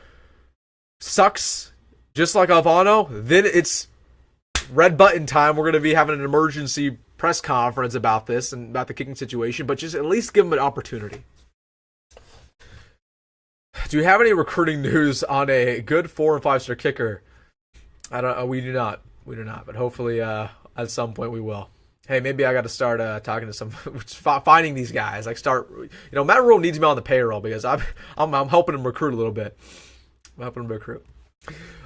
sucks just like Alvano, then it's red button time. We're going to be having an emergency press conference about this and about the kicking situation, but just at least give him an opportunity. Do you have any recruiting news on a good 4- and 5-star kicker? We do not, but hopefully at some point we will. Hey, maybe I got to start talking to some, finding these guys. Matt Rhule needs me on the payroll because I'm helping him recruit a little bit. I'm helping him recruit.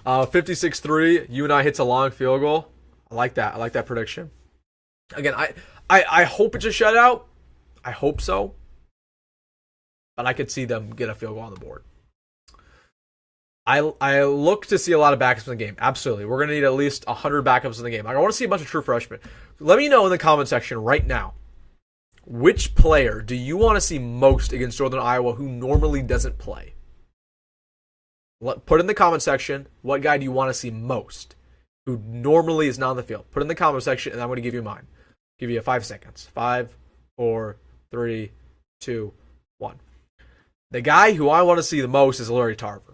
56-3, UNI hits a long field goal. I like that prediction. Again, I hope it's a shutout. I hope so. But I could see them get a field goal on the board. I look to see a lot of backups in the game. Absolutely. We're going to need at least 100 backups in the game. I want to see a bunch of true freshmen. Let me know in the comment section right now, which player do you want to see most against Northern Iowa who normally doesn't play? Put in the comment section, what guy do you want to see most who normally is not on the field? Put in the comment section, and I'm going to give you mine. Give you 5 seconds. 5, 4, 3, 2, 1. The guy who I want to see the most is Larry Tarver.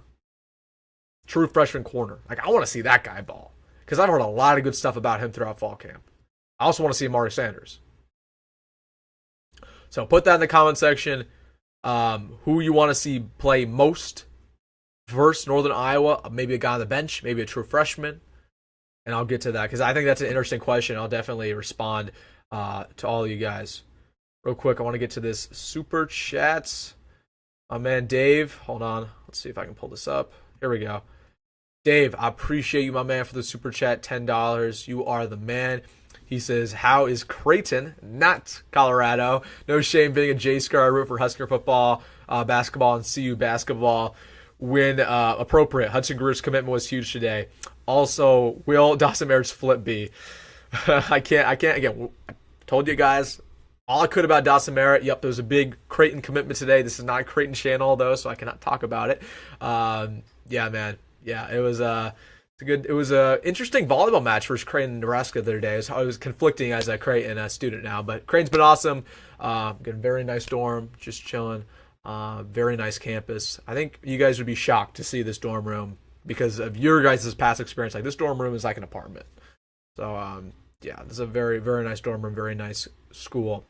True freshman corner. I want to see that guy ball. Because I've heard a lot of good stuff about him throughout fall camp. I also want to see Amari Sanders. So put that in the comment section. Who you want to see play most versus Northern Iowa. Maybe a guy on the bench. Maybe a true freshman. And I'll get to that. Because I think that's an interesting question. I'll definitely respond to all of you guys. Real quick, I want to get to this super chats. My man Dave. Hold on. Let's see if I can pull this up. Here we go. Dave, I appreciate you, my man, for the super chat, $10. You are the man. He says, how is Creighton, not Colorado? No shame being a J-Scar. I root for Husker football, basketball, and CU basketball when appropriate. Hudson Greer's commitment was huge today. Also, will Dawson Merritt's flip be? I can't, again, I told you guys all I could about Dawson Merritt. Yep, there was a big Creighton commitment today. This is not a Creighton channel, though, so I cannot talk about it. Yeah, man. Yeah, it was going It was a interesting volleyball match versus Crane in Nebraska the other day. I was conflicting as a Creighton student now, but Crane's been awesome. Got a very nice dorm, just chilling. Very nice campus. I think you guys would be shocked to see this dorm room because of your guys' past experience. Like, this dorm room is like an apartment. So yeah, this is a very, very nice dorm room, very nice school.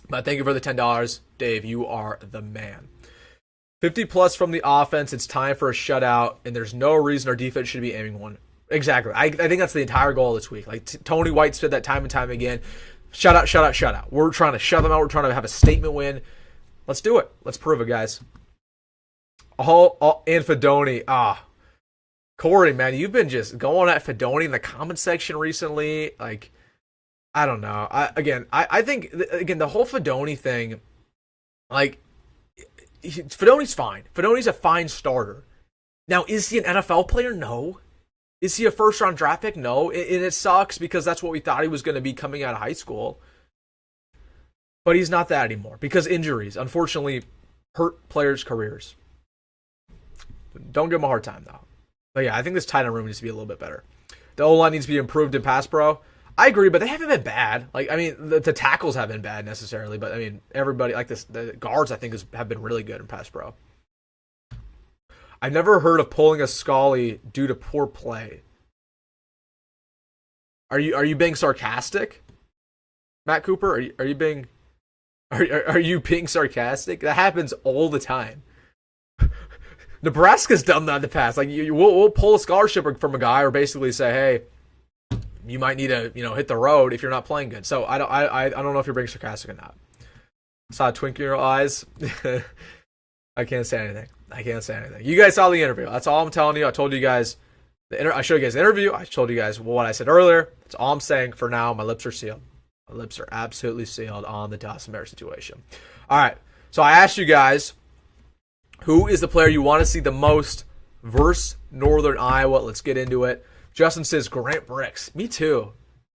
But thank you for the $10, Dave. You are the man. 50 plus from the offense. It's time for a shutout, and there's no reason our defense should be aiming one. Exactly. I think that's the entire goal this week. Like, Tony White said that time and time again. Shutout, shutout, shutout. We're trying to shut them out. We're trying to have a statement win. Let's do it. Let's prove it, guys. And Fedoni. Corey, man, you've been just going at Fedoni in the comment section recently. Like, I don't know. I think the whole Fedoni thing, like, Fedoni's fine. Fedoni's a fine starter. Now, is he an NFL player? No. Is he a first-round draft pick? No. And it sucks because that's what we thought he was going to be coming out of high school. But he's not that anymore because injuries, unfortunately, hurt players' careers. Don't give him a hard time, though. But yeah, I think this tight end room needs to be a little bit better. The O-line needs to be improved in pass pro. I agree, but they haven't been bad. Like, I mean, the tackles haven't been bad necessarily, but I mean, everybody like this. The guards, I think, have been really good in pass pro. I've never heard of pulling a Scully due to poor play. Are you being sarcastic, Matt Cooper? Are you being sarcastic? That happens all the time. Nebraska's done that in the past. Like, we'll pull a scholarship from a guy, or basically say, hey, you might need to, hit the road if you're not playing good. So I don't know if you're being sarcastic or not. I saw a twinkle in your eyes. I can't say anything. You guys saw the interview. That's all I'm telling you. I told you guys. I showed you guys the interview. I told you guys what I said earlier. That's all I'm saying for now. My lips are sealed. My lips are absolutely sealed on the Dawson Merritt situation. All right. So I asked you guys, who is the player you want to see the most versus Northern Iowa? Let's get into it. Justin says Grant Bricks. Me too.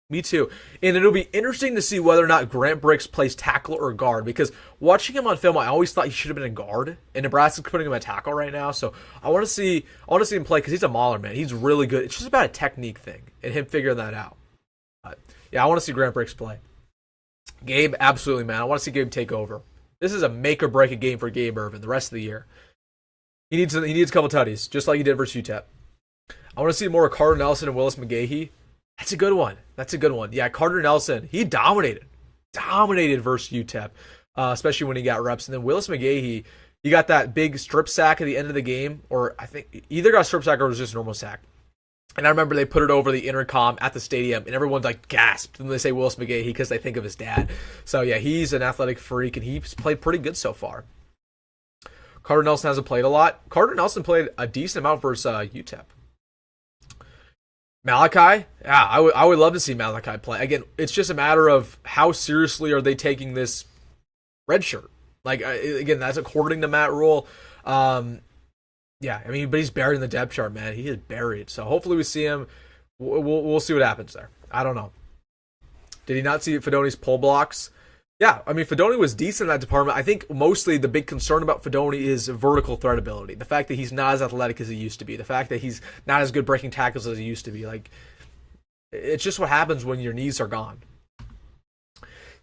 And it'll be interesting to see whether or not Grant Bricks plays tackle or guard, because watching him on film, I always thought he should have been a guard, and Nebraska's putting him at tackle right now. So I want to see him play because he's a mauler, man. He's really good. It's just about a technique thing and him figuring that out. But yeah, I want to see Grant Bricks play. Gabe, absolutely, man. I want to see Gabe take over. This is a make or break a game for Gabe Ervin the rest of the year. He needs a couple tutties, just like he did versus UTEP. I want to see more of Carter Nelson and Willis McGahee. That's a good one. Yeah, Carter Nelson, he dominated versus UTEP, especially when he got reps. And then Willis McGahee, he got that big strip sack at the end of the game, or I think either got a strip sack or it was just a normal sack. And I remember they put it over the intercom at the stadium, and everyone like gasped when they say Willis McGahee because they think of his dad. So yeah, he's an athletic freak, and he's played pretty good so far. Carter Nelson hasn't played a lot. Carter Nelson played a decent amount versus UTEP. Malachi, yeah, I would love to see Malachi play. Again, it's just a matter of how seriously are they taking this red shirt. Like, again, that's according to Matt Rhule. Yeah, I mean, but he's buried in the depth chart, man. He is buried. So hopefully we see him. We'll see what happens there. I don't know. Did he not see Fedoni's pull blocks? Yeah, I mean, Fedoni was decent in that department. I think mostly the big concern about Fedoni is vertical threat ability. The fact that he's not as athletic as he used to be. The fact that he's not as good breaking tackles as he used to be. Like, it's just what happens when your knees are gone.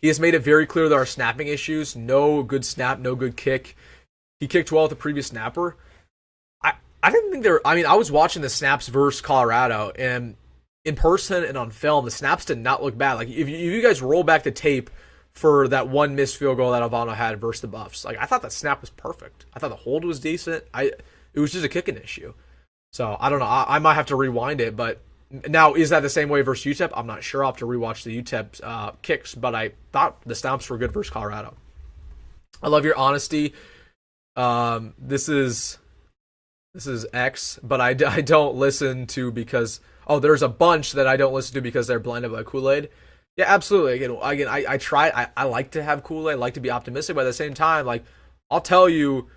He has made it very clear there are snapping issues. No good snap, no good kick. He kicked well with the previous snapper. I didn't think there. I mean, I was watching the snaps versus Colorado, and in person and on film, the snaps did not look bad. Like, if you guys roll back the tape for that one missed field goal that Alvano had versus the Buffs, like, I thought that snap was perfect. I thought the hold was decent. It was just a kicking issue. So I don't know. I might have to rewind it, but now is that the same way versus UTEP? I'm not sure. I'll have to rewatch the UTEP kicks, but I thought the stomps were good versus Colorado. I love your honesty. This is X, but I don't listen to because there's a bunch that I don't listen to because they're blinded by Kool-Aid. Yeah, absolutely. Again, I try. I like to have Kool-Aid. I like to be optimistic, but at the same time, like, I'll tell you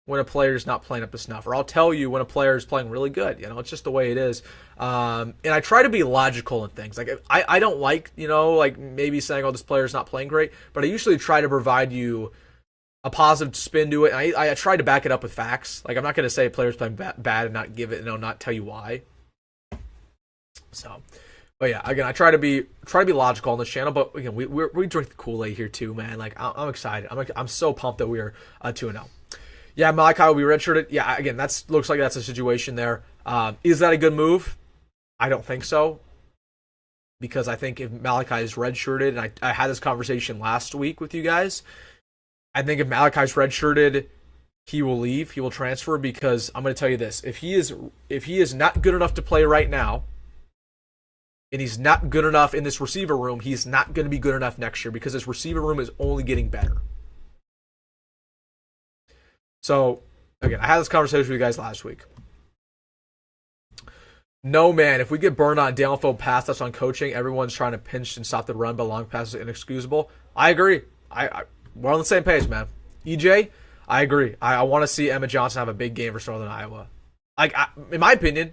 when a player's not playing up to snuff, or I'll tell you when a player is playing really good. It's just the way it is. And I try to be logical in things. Like, I don't like, like maybe saying, this player's not playing great, but I usually try to provide you a positive spin to it. And I try to back it up with facts. Like, I'm not going to say a player's playing bad and not give it, not tell you why. So, but yeah, again, I try to be logical on this channel, but again, we drink the Kool-Aid here too, man. Like I'm excited. I'm so pumped that we are 2-0. Yeah, Malachi will be redshirted. Yeah, again, looks like that's a situation there. Is that a good move? I don't think so, because I think if Malachi is redshirted, and I had this conversation last week with you guys, I think if Malachi's redshirted, he will leave. He will transfer, because I'm going to tell you this: if he is not good enough to play right now, and he's not good enough in this receiver room, he's not going to be good enough next year, because this receiver room is only getting better. So, again, I had this conversation with you guys last week. No, man, if we get burned on downfield pass that's on coaching, everyone's trying to pinch and stop the run, but long passes are inexcusable. I agree. We're on the same page, man. EJ, I agree. I want to see Emmett Johnson have a big game for Northern Iowa. In my opinion,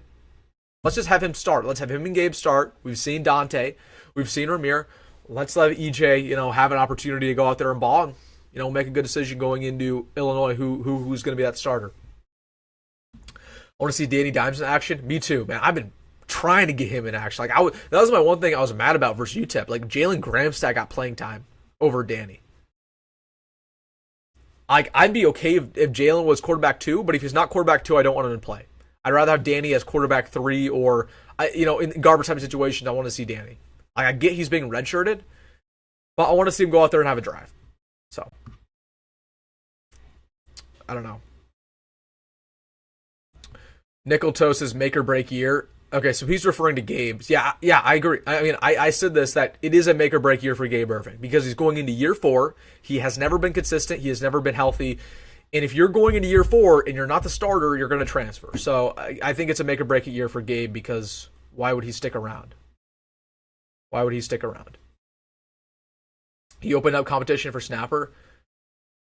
let's just have him start. Let's have him and Gabe start. We've seen Dante. We've seen Ramir. Let's let EJ, have an opportunity to go out there and ball and, make a good decision going into Illinois who's going to be that starter. I want to see Danny Dimes in action. Me too, man. I've been trying to get him in action. That was my one thing I was mad about versus UTEP. Like, Jalen Gramstad got playing time over Danny. I'd be okay if Jalen was quarterback 2, but if he's not quarterback 2, I don't want him to play. I'd rather have Danny as quarterback 3, or in garbage time situations, I want to see Danny. I get he's being redshirted, but I want to see him go out there and have a drive. So, I don't know. Nickeltos's make or break year. Okay, so he's referring to Gabe's. Yeah, I agree. I said this, that it is a make or break year for Gabe Irving, because he's going into year 4. He has never been consistent. He has never been healthy. And if you're going into year 4 and you're not the starter, you're going to transfer. So I think it's a make or break year for Gabe, because why would he stick around? He opened up competition for snapper.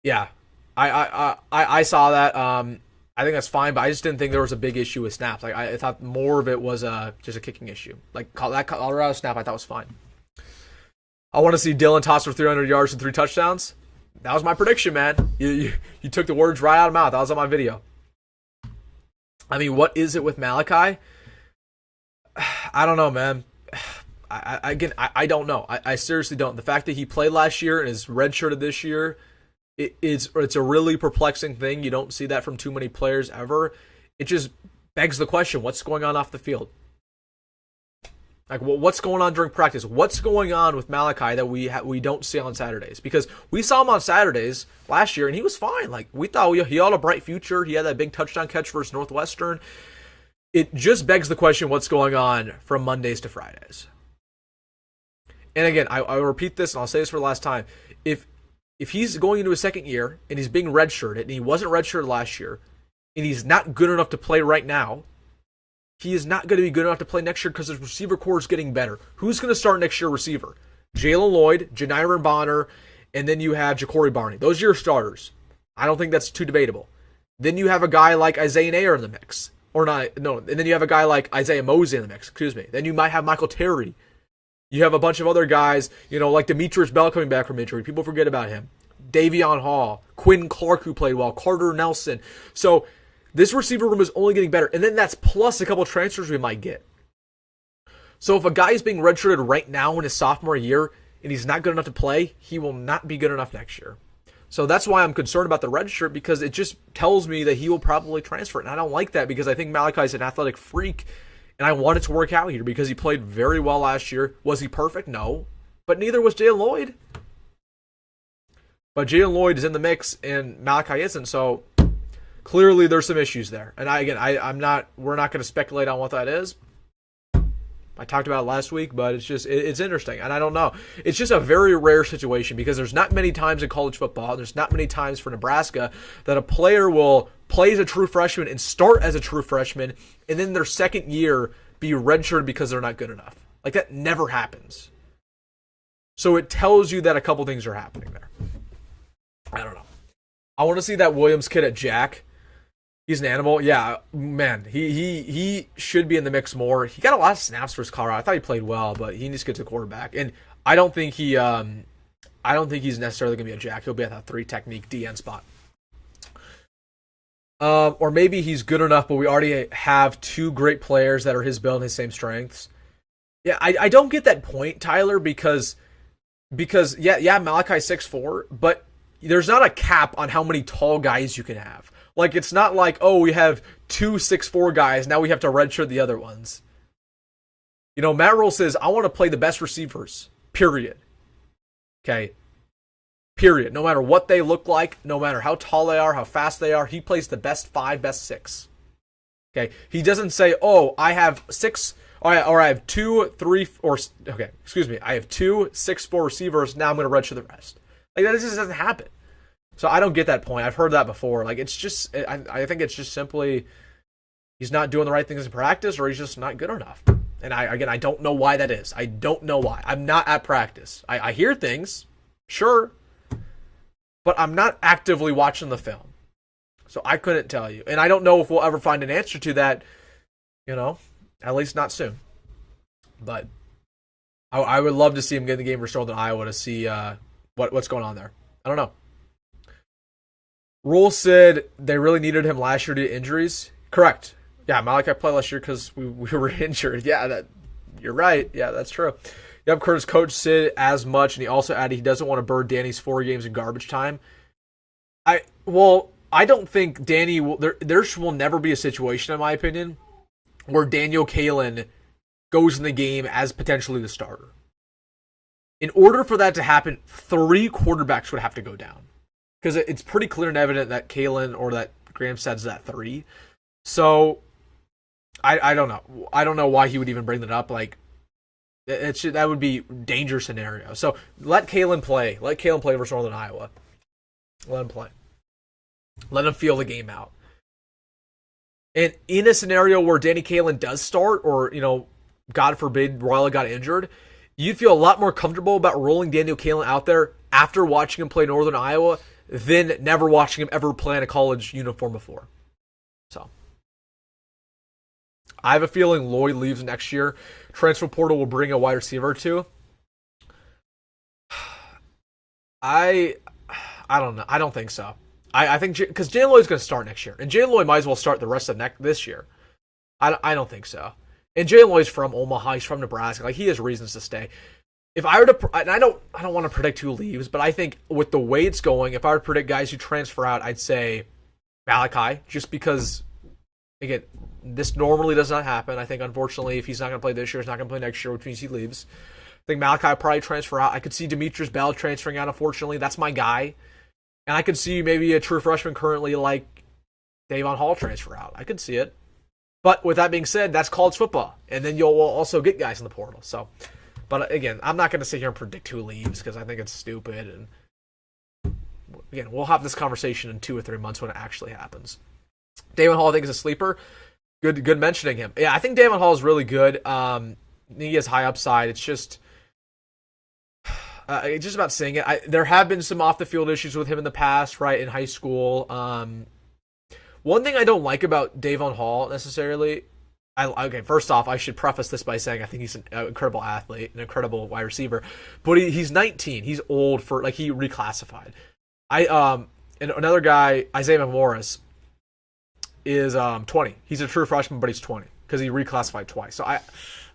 Yeah, I saw that. I think that's fine, but I just didn't think there was a big issue with snaps. I thought more of it was just a kicking issue. Like, that Colorado snap, I thought was fine. I want to see Dylan toss for 300 yards and 3 touchdowns. That was my prediction, man. You took the words right out of my mouth. That was on my video. What is it with Malachi? I don't know, man. I don't know. I seriously don't. The fact that he played last year and is redshirted this year, it's a really perplexing thing. You don't see that from too many players ever. It just begs the question: what's going on off the field? Like, what's going on during practice? What's going on with Malachi that we don't see on Saturdays? Because we saw him on Saturdays last year, and he was fine. Like, we thought he had a bright future. He had that big touchdown catch versus Northwestern. It just begs the question: what's going on from Mondays to Fridays? And again, I repeat this, and I'll say this for the last time: if he's going into his second year and he's being redshirted, and he wasn't redshirted last year, and he's not good enough to play right now, he is not going to be good enough to play next year, because his receiver core is getting better. Who's going to start next year receiver? Jalen Lloyd, Janiran Bonner, and then you have Ja'Cory Barney. Those are your starters. I don't think that's too debatable. Then you have a guy like Isaiah Nair in the mix. And then you have a guy like Isaiah Mosey in the mix, Then you might have Michael Terry. You have a bunch of other guys, like Demetrius Bell coming back from injury. People forget about him. Davion Hall, Quinn Clark, who played well, Carter Nelson. So this receiver room is only getting better. And then that's plus a couple of transfers we might get. So if a guy is being redshirted right now in his sophomore year and he's not good enough to play, he will not be good enough next year. So that's why I'm concerned about the redshirt, because it just tells me that he will probably transfer. And I don't like that, because I think Malachi's an athletic freak. And I want it to work out here, because he played very well last year. Was he perfect? No. But neither was Jalen Lloyd. But Jalen Lloyd is in the mix, and Malachi isn't. So clearly there's some issues there. And we're not going to speculate on what that is. I talked about it last week, but it's interesting. And I don't know. It's just a very rare situation, because there's not many times in college football, there's not many times for Nebraska that a player will play as a true freshman and start as a true freshman, and then their second year be redshirted because they're not good enough. Like, that never happens. So it tells you that a couple things are happening there. I don't know. I want to see that Williams kid at Jack. He's an animal. Yeah, man, he should be in the mix more. He got a lot of snaps versus Colorado. I thought he played well, but he needs to get to quarterback. And I don't think he's necessarily going to be a Jack. He'll be at that 3 technique DN spot. Or maybe he's good enough, but we already have 2 great players that are his build and his same strengths. Yeah, I don't get that point, Tyler, because yeah, Malachi 6'4", but there's not a cap on how many tall guys you can have. Like it's not like, oh, we have two 6'4" guys, now we have to redshirt the other ones. Matt Rhule says, I want to play the best receivers. Period. Okay. Period. No matter what they look like, no matter how tall they are, how fast they are, he plays the best five, best six. Okay. He doesn't say, oh, I have six, or I have two, three, or okay, excuse me, I have two 6'4" receivers. Now I'm going to redshirt the rest. Like that just doesn't happen. So I don't get that point. I've heard that before. Like it's just, I think it's just simply he's not doing the right things in practice, or he's just not good enough. And I don't know why that is. I don't know why. I'm not at practice. I hear things, sure, but I'm not actively watching the film. So I couldn't tell you. And I don't know if we'll ever find an answer to that, at least not soon. But I would love to see him get in the game for Northern Iowa to see what's going on there. I don't know. Rhule said they really needed him last year due to injuries. Correct. Yeah, Malachi played last year because we were injured. Yeah, you're right. Yeah, that's true. Yep, Curtis coach said as much, and he also added he doesn't want to burn Danny's 4 games in garbage time. I don't think Danny will. There will never be a situation, in my opinion, where Daniel Kalen goes in the game as potentially the starter. In order for that to happen, 3 quarterbacks would have to go down. Because it's pretty clear and evident that Kalen or that Graham says that 3. So I don't know. I don't know why he would even bring that up. Like that would be a dangerous scenario. So let Kalen play. Let Kalen play versus Northern Iowa. Let him play. Let him feel the game out. And in a scenario where Danny Kalen does start, or God forbid Raiola got injured, you'd feel a lot more comfortable about rolling Daniel Kalen out there after watching him play Northern Iowa than never watching him ever play in a college uniform before. So I have a feeling Lloyd leaves next year. Transfer portal will bring a wide receiver or two. I don't know. I don't think so. I think because Jalen Lloyd's going to start next year, and Jalen Lloyd might as well start the rest of this year. I don't think so. And Jalen Lloyd's from Omaha. He's from Nebraska. Like he has reasons to stay. If I were to, and I don't want to predict who leaves, but I think with the way it's going, if I were to predict guys who transfer out, I'd say Malachi, just because again, this normally does not happen. I think, unfortunately, if he's not going to play this year, he's not going to play next year, which means he leaves. I think Malachi will probably transfer out. I could see Demetrius Bell transferring out, unfortunately. That's my guy. And I could see maybe a true freshman currently like Davon Hall transfer out. I could see it. But with that being said, that's college football. And then you'll also get guys in the portal. So, but again, I'm not going to sit here and predict who leaves because I think it's stupid. And again, we'll have this conversation in 2 or 3 months when it actually happens. Davon Hall, I think, is a sleeper. Good mentioning him. Yeah, I think Davon Hall is really good. He has high upside. It's just about saying it. There have been some off-the-field issues with him in the past, right, in high school. One thing I don't like about Davon Hall, necessarily, first off, I should preface this by saying I think he's an incredible athlete, an incredible wide receiver, but he's 19. He's old for, like, he reclassified. And another guy, Isaiah Morris, is 20. He's a true freshman, but he's 20 because he reclassified twice. So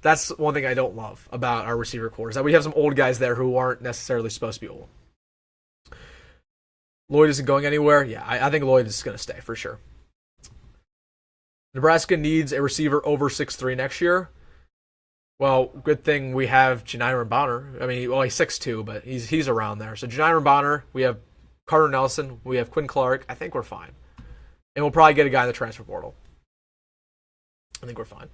that's one thing I don't love about our receiver corps, is that we have some old guys there who aren't necessarily supposed to be old. Lloyd isn't going anywhere. Yeah, I think Lloyd is going to stay for sure. Nebraska needs a receiver over 6'3" next year. Well, good thing we have Janiran Bonner. I mean, well, he's 6'2", but he's around there. So Janiran Bonner, we have Carter Nelson, we have Quinn Clark. I think we're fine. And we'll probably get a guy in the transfer portal. I think we're fine.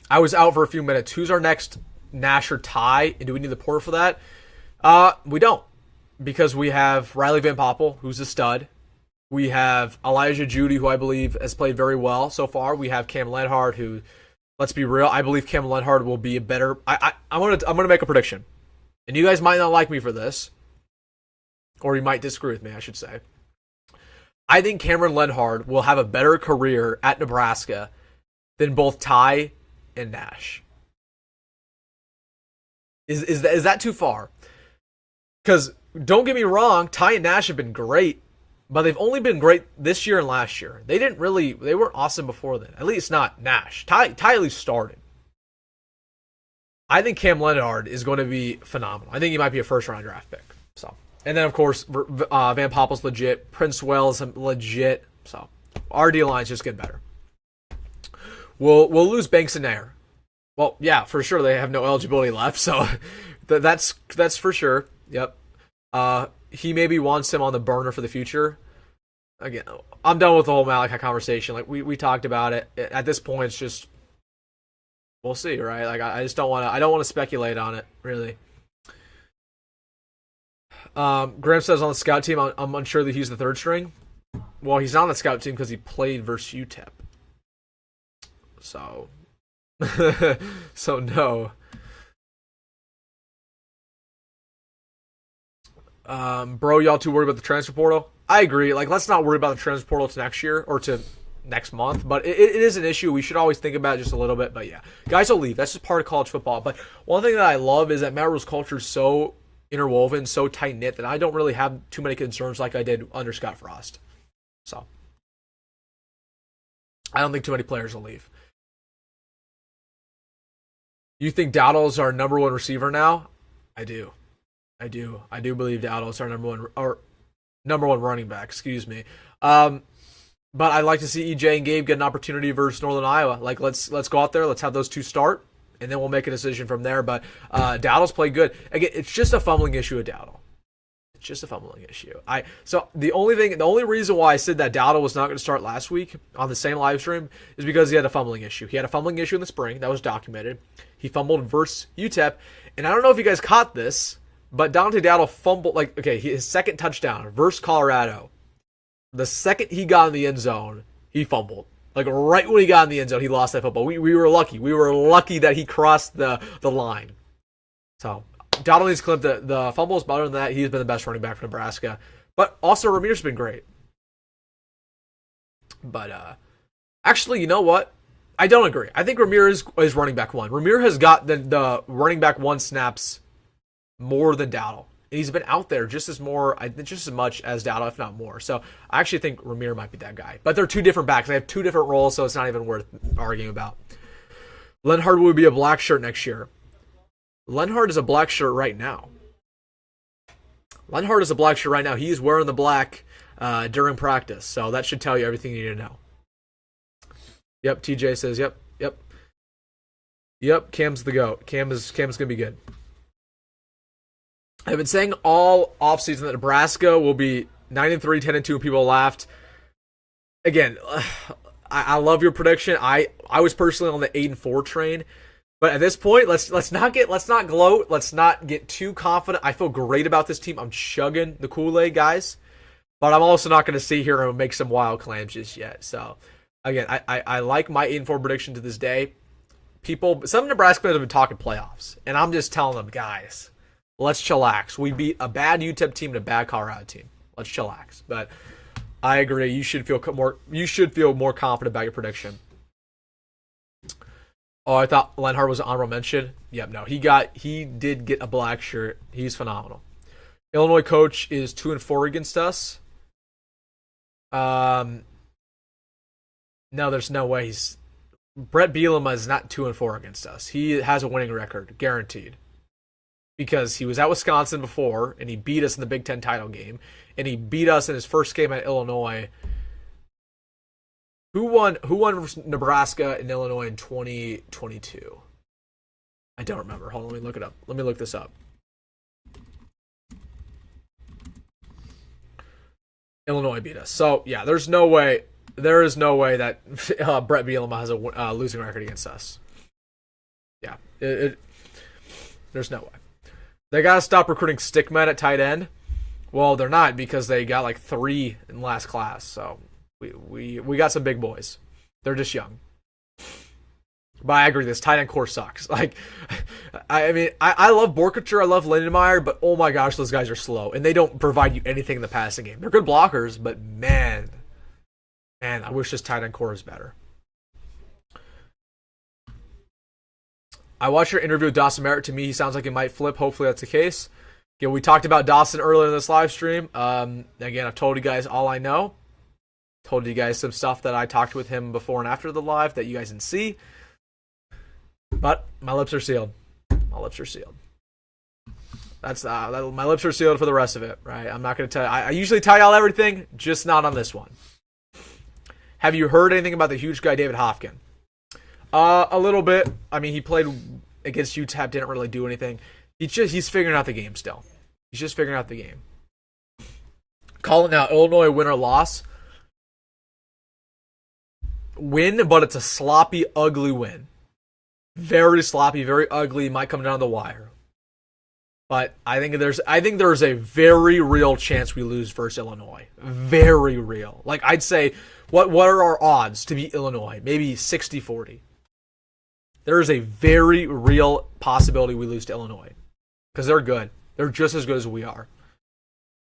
I was out for a few minutes. Who's our next Nash or Ty? And do we need the portal for that? We don't. Because we have Riley Van Poppel, who's a stud. We have Elijah Judy, who I believe has played very well so far. We have Cam Lenhard, who, let's be real, I believe Cam Lenhard will be a better... I'm gonna make a prediction. And you guys might not like me for this. Or you might disagree with me, I should say. I think Cameron Lenhard will have a better career at Nebraska than both Ty and Nash. Is that too far? Because, don't get me wrong, Ty and Nash have been great, but they've only been great this year and last year. They weren't awesome before then. At least not Nash. Ty at least started. I think Cam Leonard is going to be phenomenal. I think he might be a first-round draft pick. So, and then of course Van Poppel's legit. Prince Wells legit. So our D line's just getting better. We'll lose Banks and Nair. Well, yeah, for sure they have no eligibility left. So that's for sure. Yep. He maybe wants him on the burner for the future. Again, I'm done with the whole Malachi conversation. Like we talked about it. At this point, it's just we'll see, right? Like I just don't want to. I don't want to speculate on it, really. Graham says on the scout team, I'm unsure that he's the third string. Well, he's not on the scout team because he played versus UTEP. So, so no. Bro, y'all too worried about the transfer portal? I agree. Like, let's not worry about the transfer portal to next year or to next month. But it is an issue. We should always think about it just a little bit. But yeah, guys will leave. That's just part of college football. But one thing that I love is that Matt Rhule's culture is so interwoven, so tight knit that I don't really have too many concerns like I did under Scott Frost. So I don't think too many players will leave. You think Dowdle's our number one receiver now? I do. I do believe Dowdle's our number one running back. Excuse me. But I'd like to see EJ and Gabe get an opportunity versus Northern Iowa. Like let's go out there. Let's have those two start, and then we'll make a decision from there. But Dowdle's played good. Again, it's just a fumbling issue with Dowdle. It's just a fumbling issue. So the only reason why I said that Dowdle was not going to start last week on the same live stream is because he had a fumbling issue. He had a fumbling issue in the spring that was documented. He fumbled versus UTEP, and I don't know if you guys caught this, but Dante Dowdle fumbled his second touchdown versus Colorado. The second he got in the end zone, he fumbled. Like right when he got in the end zone, he lost that football. We were lucky. We were lucky that he crossed the line. So Dowdle needs to clean up the fumbles, but other than that, he's been the best running back for Nebraska. But also, Ramirez has been great. But actually, you know what? I don't agree. I think Ramirez is running back one. Ramirez has got the running back one snaps more than Dowdle. And he's been out there just as much as Dowdle, if not more. So I actually think Ramirez might be that guy. But they're two different backs. They have two different roles, so it's not even worth arguing about. Lenhard will be a black shirt next year. Lenhard is a black shirt right now. He is wearing the black during practice, so that should tell you everything you need to know. Yep, TJ says, yep. Cam's the GOAT. Cam's gonna be good. I've been saying all offseason that Nebraska will be 9-3, 10-2, and people laughed. Again, I love your prediction. I was personally on the 8-4 train. But at this point, let's not gloat. Let's not get too confident. I feel great about this team. I'm chugging the Kool-Aid, guys. But I'm also not going to sit here and make some wild claims just yet. So, again, I like my 8-4 prediction to this day. Some Nebraska fans have been talking playoffs. And I'm just telling them, guys, let's chillax. We beat a bad UTEP team and a bad Colorado team. Let's chillax. But I agree. You should feel more confident about your prediction. Oh, I thought Lenhard was an honorable mention. Yep, no. He did get a black shirt. He's phenomenal. Illinois coach is 2-4 against us. No, there's no way Brett Bielema is not 2-4 against us. He has a winning record, guaranteed. Because he was at Wisconsin before, and he beat us in the Big Ten title game, and he beat us in his first game at Illinois. Who won Nebraska and Illinois in 2022? I don't remember. Hold on, let me look it up. Let me look this up. Illinois beat us. So, yeah, there is no way that Brett Bielema has a losing record against us. Yeah, there's no way. They got to stop recruiting stickmen at tight end. Well, they're not because they got like 3 in last class, so we got some big boys. They're just young. But I agree, this tight end core sucks. Like, I mean, I love Borkacher, I love Lindenmeyer, but oh my gosh, those guys are slow. And they don't provide you anything in the passing game. They're good blockers, but man, I wish this tight end core was better. I watched your interview with Dawson Merritt. To me, he sounds like he might flip. Hopefully that's the case. Yeah, we talked about Dawson earlier in this live stream. Again, I've told you guys all I know. Told you guys some stuff that I talked with him before and after the live that you guys didn't see. But my lips are sealed. My lips are sealed. My lips are sealed for the rest of it, right? I'm not going to tell you. I usually tell y'all everything, just not on this one. Have you heard anything about the huge guy, David Hofkin? A little bit. I mean, he played against UTEP, didn't really do anything. He's figuring out the game still. He's just figuring out the game. Calling out Illinois win or loss. Win, but it's a sloppy, ugly win. Very sloppy, very ugly. Might come down the wire. But I think there's a very real chance we lose versus Illinois. Very real. Like, I'd say, what are our odds to beat Illinois? Maybe 60-40. There is a very real possibility we lose to Illinois. Because they're good. They're just as good as we are.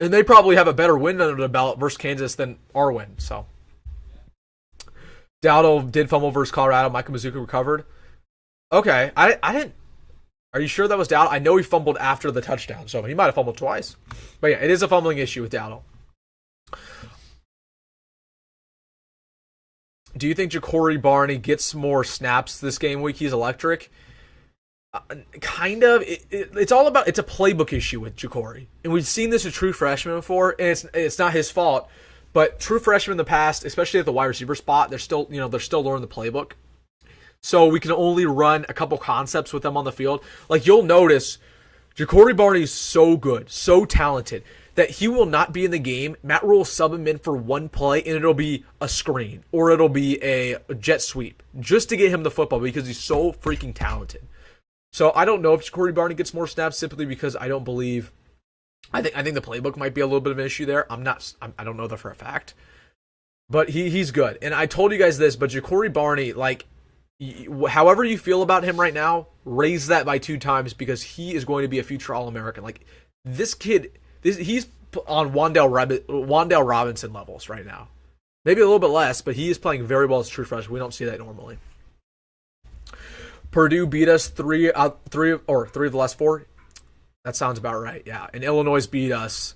And they probably have a better win under the belt versus Kansas than our win. So, Dowdle did fumble versus Colorado. Michael Mizuki recovered. Okay, I didn't. Are you sure that was Dowdle? I know he fumbled after the touchdown, so he might have fumbled twice. But yeah, it is a fumbling issue with Dowdle. Do you think Ja'Cory Barney gets more snaps this game week? He's electric. Kind of. It's all about. It's a playbook issue with Ja'Cory, and we've seen this with true freshmen before, and it's not his fault. But true freshmen in the past, especially at the wide receiver spot, they're still learning the playbook. So we can only run a couple concepts with them on the field. Like, you'll notice, Ja'Cory Barney is so good, so talented, that he will not be in the game. Matt Rhule will sub him in for one play, and it'll be a screen, or it'll be a jet sweep, just to get him the football, because he's so freaking talented. So I don't know if Ja'Cory Barney gets more snaps simply because I don't believe. I think the playbook might be a little bit of an issue there. I don't know that for a fact, but he's good. And I told you guys this, but Ja'Cory Barney, like, however you feel about him right now, raise that by 2 times, because he is going to be a future All-American. Like, this kid, he's on Wan'Dale Robinson levels right now. Maybe a little bit less, but he is playing very well as true freshman. We don't see that normally. Purdue beat us three of the last 4. That sounds about right, yeah. And Illinois beat us,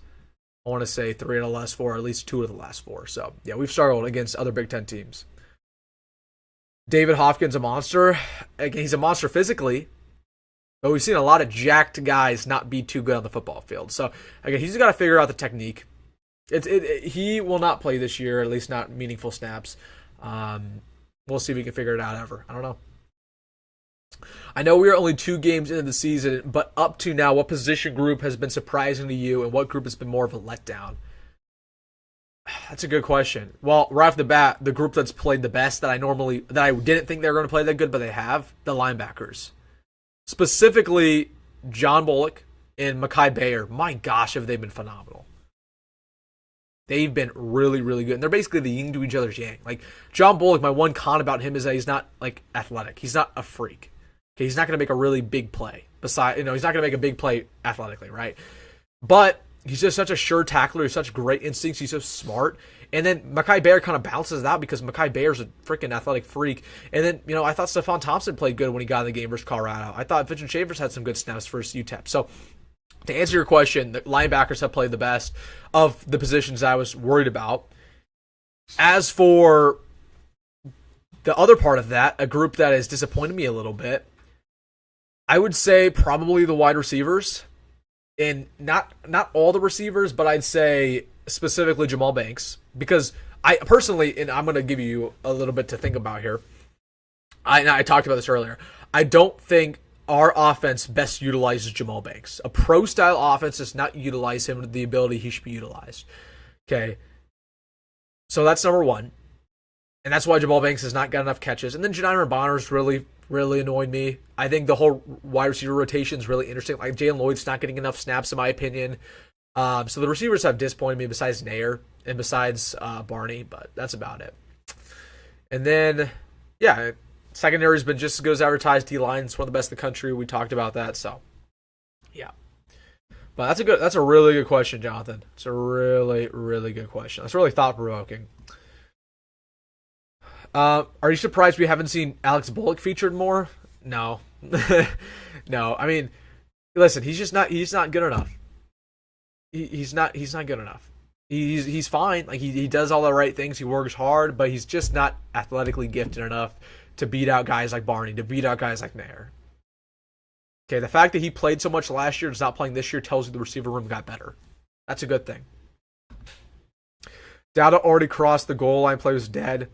I want to say 3 of the last 4, or at least 2 of the last 4. So, yeah, we've struggled against other Big Ten teams. David Hofkin's a monster. Again, he's a monster physically, but we've seen a lot of jacked guys not be too good on the football field. So, again, he's got to figure out the technique. He will not play this year, at least not meaningful snaps. We'll see if we can figure it out ever. I don't know. I know we are only 2 games into the season, but up to now, what position group has been surprising to you, and what group has been more of a letdown? That's a good question. Well, right off the bat, the group that's played the best that I didn't think they were going to play that good, but they have, the linebackers. Specifically, John Bullock and Mekhi Bayer. My gosh, have they been phenomenal. They've been really, really good. And they're basically the yin to each other's yang. Like, John Bullock, my one con about him is that he's not, like, athletic. He's not a freak. Okay, he's not going to make a really big play. He's not going to make a big play athletically, right? But he's just such a sure tackler. He's such great instincts. He's so smart. And then Mekhi Bayer kind of balances it out, because Mekhi Bayer's a freaking athletic freak. And then, I thought Stephon Thompson played good when he got in the game versus Colorado. I thought Vincent Shavers had some good snaps versus UTEP. So, to answer your question, the linebackers have played the best of the positions I was worried about. As for the other part of that, a group that has disappointed me a little bit, I would say probably the wide receivers. And not all the receivers, but I'd say specifically Jamal Banks. Because I personally, and I'm going to give you a little bit to think about here. I talked about this earlier. I don't think our offense best utilizes Jamal Banks. A pro-style offense does not utilize him to the ability he should be utilized. Okay. So that's number one. And that's why Jamal Banks has not got enough catches. And then Janimer Bonner's really, really annoyed me. I think the whole wide receiver rotation is really interesting. Like, Jalen Lloyd's not getting enough snaps, in my opinion. So the receivers have disappointed me besides Nair and besides Barney, but that's about it. And then, yeah, secondary's been just as good as advertised. D-line's one of the best in the country. We talked about that, so yeah. But that's a really good question, Jonathan. It's a really, really good question. That's really thought-provoking. Are you surprised we haven't seen Alex Bullock featured more? No. No. I mean, listen, he's not good enough. He's not good enough. He's fine. Like, he does all the right things. He works hard, but he's just not athletically gifted enough to beat out guys like Barney, to beat out guys like Nair. Okay, the fact that he played so much last year and is not playing this year tells you the receiver room got better. That's a good thing. Dowdle already crossed the goal line. Play was dead.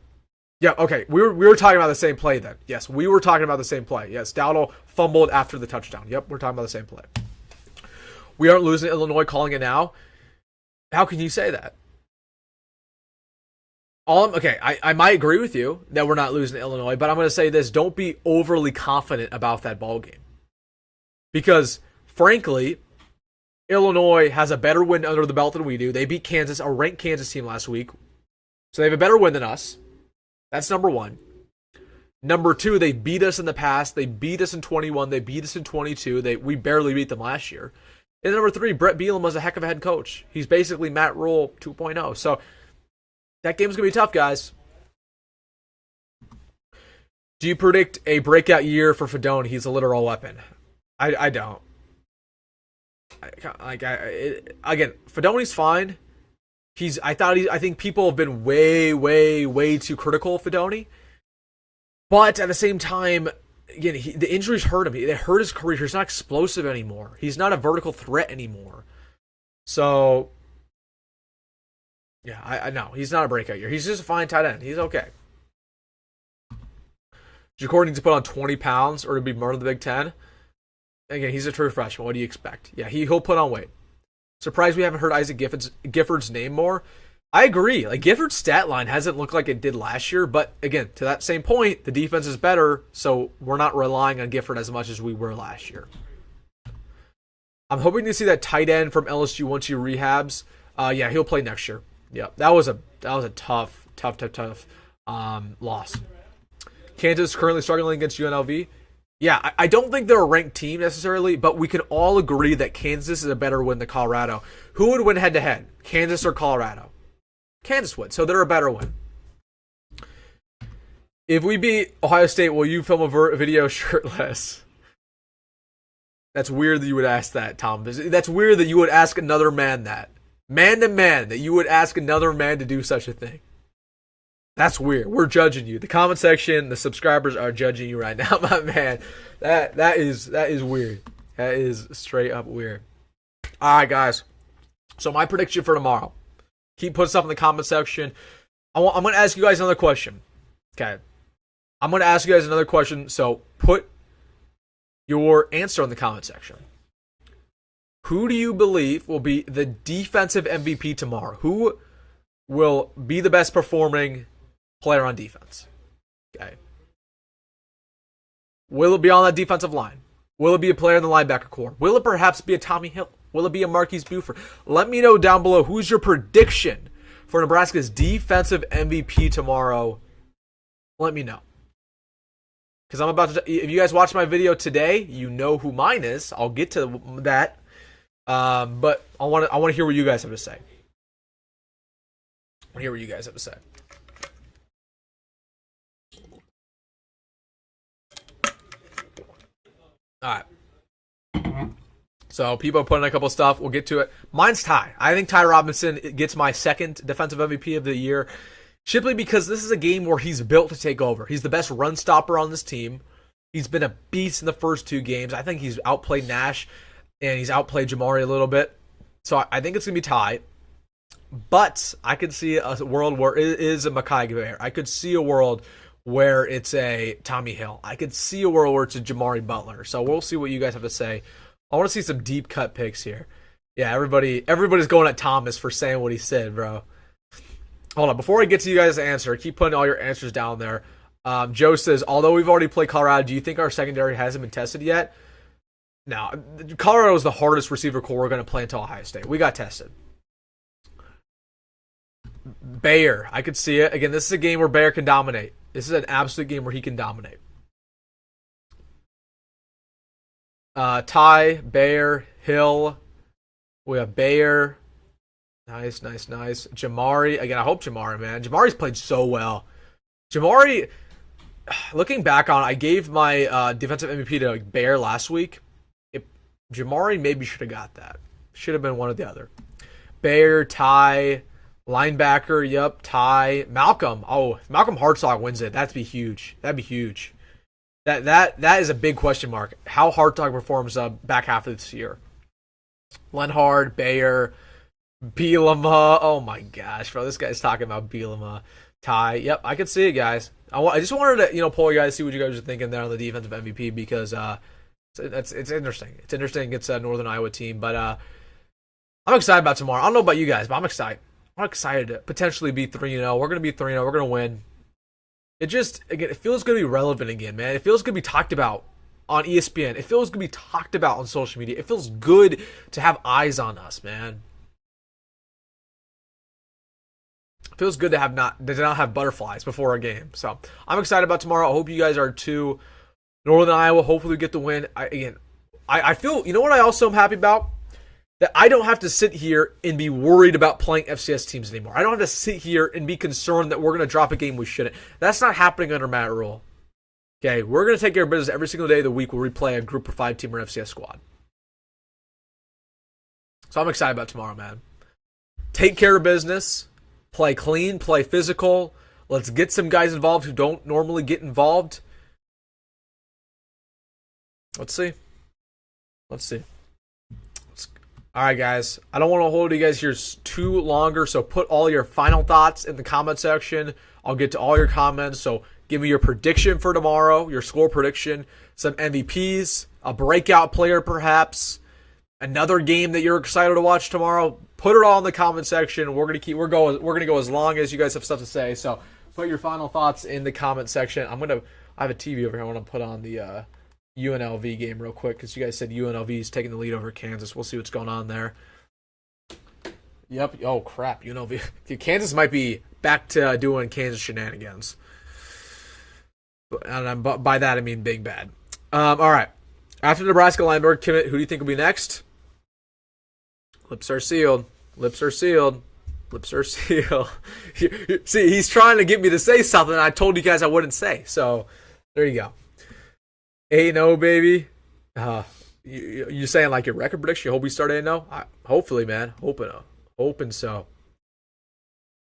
Yeah, okay. We were talking about the same play then. Yes, we were talking about the same play. Yes, Dowdle fumbled after the touchdown. Yep, we're talking about the same play. We aren't losing Illinois, calling it now. How can you say that? I might agree with you that we're not losing to Illinois, but I'm going to say this. Don't be overly confident about that ball game. Because, frankly, Illinois has a better win under the belt than we do. They beat Kansas, a ranked Kansas team last week. So they have a better win than us. That's number one. Number two, they beat us in the past. They beat us in 21. They beat us in 22. We barely beat them last year. And number three, Brett Bielema was a heck of a head coach. He's basically Matt Rhule 2.0. So that game's going to be tough, guys. Do you predict a breakout year for Fedone? He's a literal weapon. I don't. Again, Fedone's fine. I think people have been way, way, way too critical of Fedone. But at the same time, again, the injuries hurt him. They hurt his career. He's not explosive anymore. He's not a vertical threat anymore. So, yeah, I know. He's not a breakout year. He's just a fine tight end. He's okay. Jacory needs to put on 20 pounds or to be more than the Big Ten. Again, he's a true freshman. What do you expect? Yeah, he'll put on weight. Surprised we haven't heard Isaac Gifford's name more. I agree. Like, Gifford's stat line hasn't looked like it did last year, but again, to that same point, the defense is better, so we're not relying on Gifford as much as we were last year. I'm hoping to see that tight end from LSU once he rehabs. Yeah, he'll play next year. Yeah, that was a tough loss. Kansas currently struggling against UNLV. Yeah, I don't think they're a ranked team necessarily, but we can all agree that Kansas is a better win than Colorado. Who would win head-to-head, Kansas or Colorado? Kansas would, so they're a better win. If we beat Ohio State, will you film a video shirtless? That's weird that you would ask that, Tom. That's weird that you would ask another man that. Man to man, that you would ask another man to do such a thing. That's weird. We're judging you. The comment section, the subscribers are judging you right now, my man. That is weird. That is straight up weird. All right, guys. So my prediction for tomorrow. Keep putting stuff in the comment section. I'm going to ask you guys another question. Okay. I'm going to ask you guys another question. So put your answer in the comment section. Who do you believe will be the defensive MVP tomorrow? Who will be the best performing player on defense? Okay. Will it be on that defensive line? Will it be a player in the linebacker core? Will it perhaps be a Tommy Hill? Will it be a Marquise Buford? Let me know down below who's your prediction for Nebraska's defensive MVP tomorrow. Let me know. Because I'm about to, if you guys watch my video today, you know who mine is. I'll get to that. But I want to hear what you guys have to say. I want to hear what you guys have to say. All right. So people are putting in a couple of stuff. We'll get to it. Mine's Ty. I think Ty Robinson gets my second defensive MVP of the year. Simply because this is a game where he's built to take over. He's the best run stopper on this team. He's been a beast in the first two games. I think he's outplayed Nash and he's outplayed Jamari a little bit. So I think it's going to be Ty. But I could see a world where it is a Mekhi Bear. I could see a world where it's a Tommy Hill. I could see a world where it's a Jamari Butler. So we'll see what you guys have to say. I want to see some deep cut picks here. Yeah, everybody's going at Thomas for saying what he said, bro. Hold on. Before I get to you guys' answer, keep putting all your answers down there. Joe says, although we've already played Colorado, do you think our secondary hasn't been tested yet? No. Colorado is the hardest receiver core we're going to play until Ohio State. We got tested. Bayer. I could see it. Again, this is a game where Bayer can dominate. This is an absolute game where he can dominate. Ty, Bayer, Hill. We have Bayer. Nice. Jamari. Again, I hope Jamari, man. Jamari's played so well. Jamari, looking back on, I gave my defensive MVP to Bayer last week. Jamari maybe should have got that. Should have been one or the other. Bayer, Ty, linebacker, yep, Ty. Malcolm. Oh, if Malcolm Hartzog wins it, that'd be huge. That is a big question mark. How Hartog performs back half of this year. Lenhard, Bayer, Bielema. Oh my gosh, bro, this guy's talking about Bielema. Ty. Yep, I can see it, guys. I just wanted to poll you guys, see what you guys are thinking there on the defensive MVP because it's interesting. It's interesting against a Northern Iowa team, but I'm excited about tomorrow. I don't know about you guys, but I'm excited. I'm excited to potentially be 3-0. We're gonna be 3-0. We're gonna win. It feels good to be relevant again, man. It feels good to be talked about on ESPN. It feels good to be talked about on social media. It feels good to have eyes on us, man. It feels good to not have butterflies before a game. So I'm excited about tomorrow. I hope you guys are too. Northern Iowa, hopefully we get the win. I feel, you know what I also am happy about? That I don't have to sit here and be worried about playing FCS teams anymore. I don't have to sit here and be concerned that we're going to drop a game we shouldn't. That's not happening under Matt Rhule. Okay, we're going to take care of business every single day of the week where we play a Group of 5 team or FCS squad. So I'm excited about tomorrow, man. Take care of business. Play clean. Play physical. Let's get some guys involved who don't normally get involved. Let's see. All right, guys. I don't want to hold you guys here too longer, so put all your final thoughts in the comment section. I'll get to all your comments. So give me your prediction for tomorrow, your score prediction, some MVPs, a breakout player perhaps, another game that you're excited to watch tomorrow. Put it all in the comment section. We're gonna go as long as you guys have stuff to say. So put your final thoughts in the comment section. I have a TV over here. I want to put on the UNLV game real quick because you guys said UNLV is taking the lead over Kansas. We'll see what's going on there. Yep. Oh crap, UNLV. Kansas might be back to doing Kansas shenanigans. And by that I mean big bad. All right. After Nebraska linebacker commit, who do you think will be next? Lips are sealed. See, he's trying to get me to say something I told you guys I wouldn't say. So there you go. 8-0, baby. You saying like your record prediction? You hope we start 8-0? Hopefully, man. Hoping so.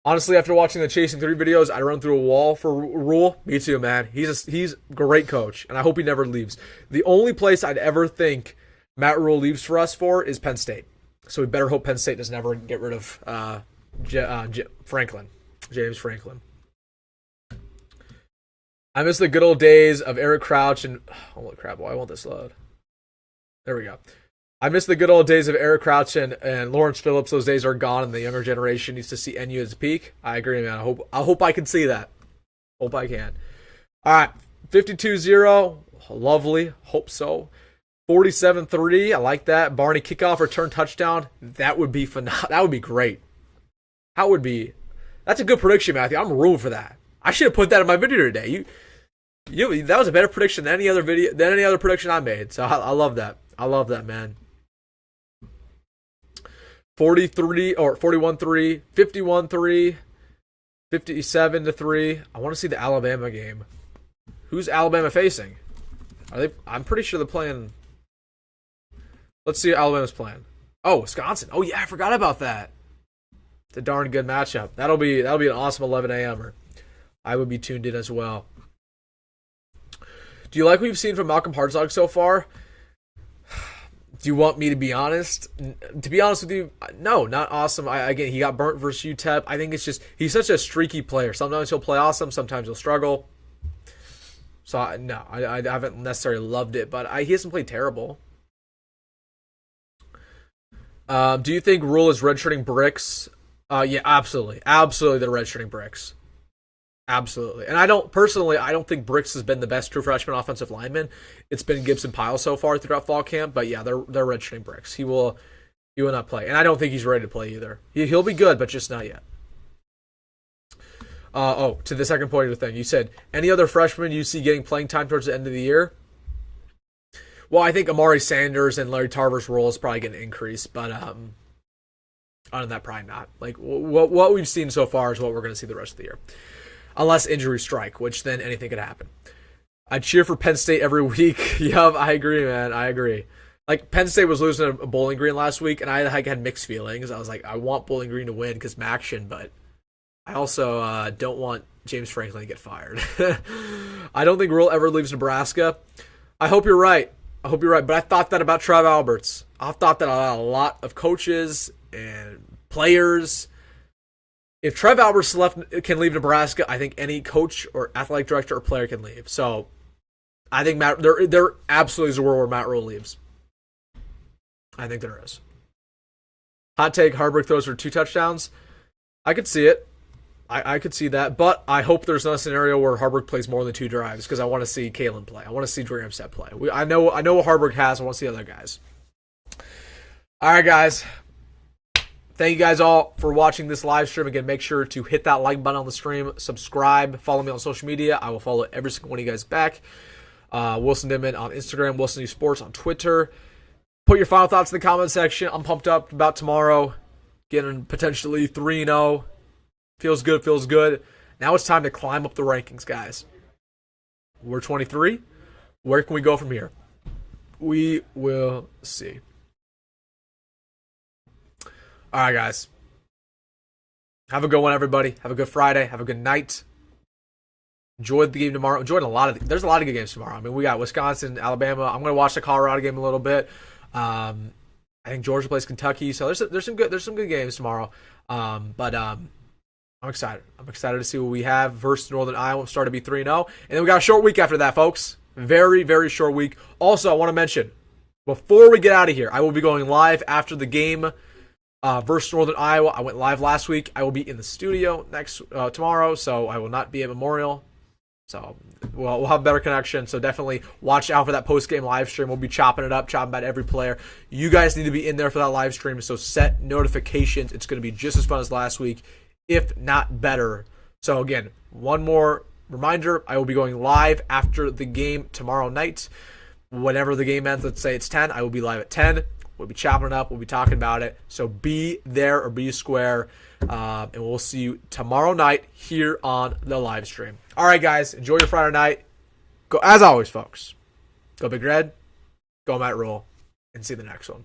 Honestly, after watching the Chasing 3 videos, I run through a wall for Rhule. Me too, man. He's a great coach, and I hope he never leaves. The only place I'd ever think Matt Rhule leaves for us for is Penn State. So we better hope Penn State doesn't ever get rid of James Franklin. I miss the good old days of Eric Crouch and... Holy crap, why won't this load? There we go. I miss the good old days of Eric Crouch and Lawrence Phillips. Those days are gone, and the younger generation needs to see NU as a peak. I agree, man. I hope I can see that. Hope I can. All right, 52-0. Lovely. Hope so. 47-3. I like that. Barney kickoff return touchdown. That would be phenomenal. That would be great. That's a good prediction, Matthew. I'm rooting for that. I should have put that in my video today. That was a better prediction than any other prediction I made. So I love that. I love that, man. 43 or 41-3, 51-3, 57-3. I want to see the Alabama game. Who's Alabama facing? I'm pretty sure they're playing. Let's see what Alabama's playing. Oh, Wisconsin. Oh yeah, I forgot about that. It's a darn good matchup. That'll be an awesome 11 a.m.er. I would be tuned in as well. Do you like what you've seen from Malcolm Hartzog so far? Do you want me to be honest? To be honest with you, no, not awesome. Again, he got burnt versus UTEP. I think it's just he's such a streaky player. Sometimes he'll play awesome, sometimes he'll struggle. So I haven't necessarily loved it, but he hasn't played terrible. Do you think Rhule is redshirting Bricks? Yeah, absolutely. Absolutely, they're redshirting Bricks. Absolutely. And I don't think Bricks has been the best true freshman offensive lineman. It's been Gibson Pyle so far throughout fall camp, but yeah, they're redshirting Bricks. He will not play. And I don't think he's ready to play either. He'll be good, but just not yet. To the second point of the thing, you said any other freshmen you see getting playing time towards the end of the year? Well, I think Amari Sanders and Larry Tarver's role is probably going to increase, but other than that, probably not. Like what we've seen so far is what we're going to see the rest of the year. Unless injuries strike, which then anything could happen. I cheer for Penn State every week. Yup, I agree, man. I agree. Like, Penn State was losing a Bowling Green last week, and I had mixed feelings. I was like, I want Bowling Green to win because Maction, but I also don't want James Franklin get fired. I don't think Rhule ever leaves Nebraska. I hope you're right. But I thought that about Trev Alberts. I've thought that about a lot of coaches and players. If Trev Alberts can leave Nebraska, I think any coach or athletic director or player can leave. So I think there absolutely is a world where Matt Rhule leaves. I think there is. Hot take, Hoiberg throws for 2 touchdowns. I could see it. I could see that, but I hope there's not a scenario where Hoiberg plays more than 2 drives because I want to see Kalen play. I want to see Dre Armstead play. I know what Hoiberg has. I want to see other guys. All right, guys. Thank you guys all for watching this live stream. Again, make sure to hit that like button on the stream, subscribe, follow me on social media. I will follow every single one of you guys back. Wilson Dimon on Instagram, Wilson U Sports on Twitter. Put your final thoughts in the comment section. I'm pumped up about tomorrow. Getting potentially 3-0. Feels good. Now it's time to climb up the rankings, guys. We're 23. Where can we go from here? We will see. All right, guys. Have a good one, everybody. Have a good Friday. Have a good night. Enjoy the game tomorrow. There's a lot of good games tomorrow. I mean, we got Wisconsin, Alabama. I'm going to watch the Colorado game a little bit. I think Georgia plays Kentucky, so there's some good games tomorrow. But I'm excited. I'm excited to see what we have versus Northern Iowa. Start to be 3-0. And then we got a short week after that, folks. Very, very short week. Also, I want to mention, before we get out of here, I will be going live after the game versus Northern Iowa. I went live last week. I will be in the studio tomorrow, so I will not be at Memorial. So we'll have a better connection. So definitely watch out for that post-game live stream. We'll be chopping it up, chopping about every player. You guys need to be in there for that live stream, so set notifications. It's going to be just as fun as last week, if not better. So again, one more reminder, I will be going live after the game tomorrow night. Whenever the game ends, let's say it's 10, I will be live at 10. We'll be chopping it up. We'll be talking about it. So be there or be square. And we'll see you tomorrow night here on the live stream. All right, guys. Enjoy your Friday night. Go, as always, folks. Go Big Red. Go Matt Rhule. And see you in the next one.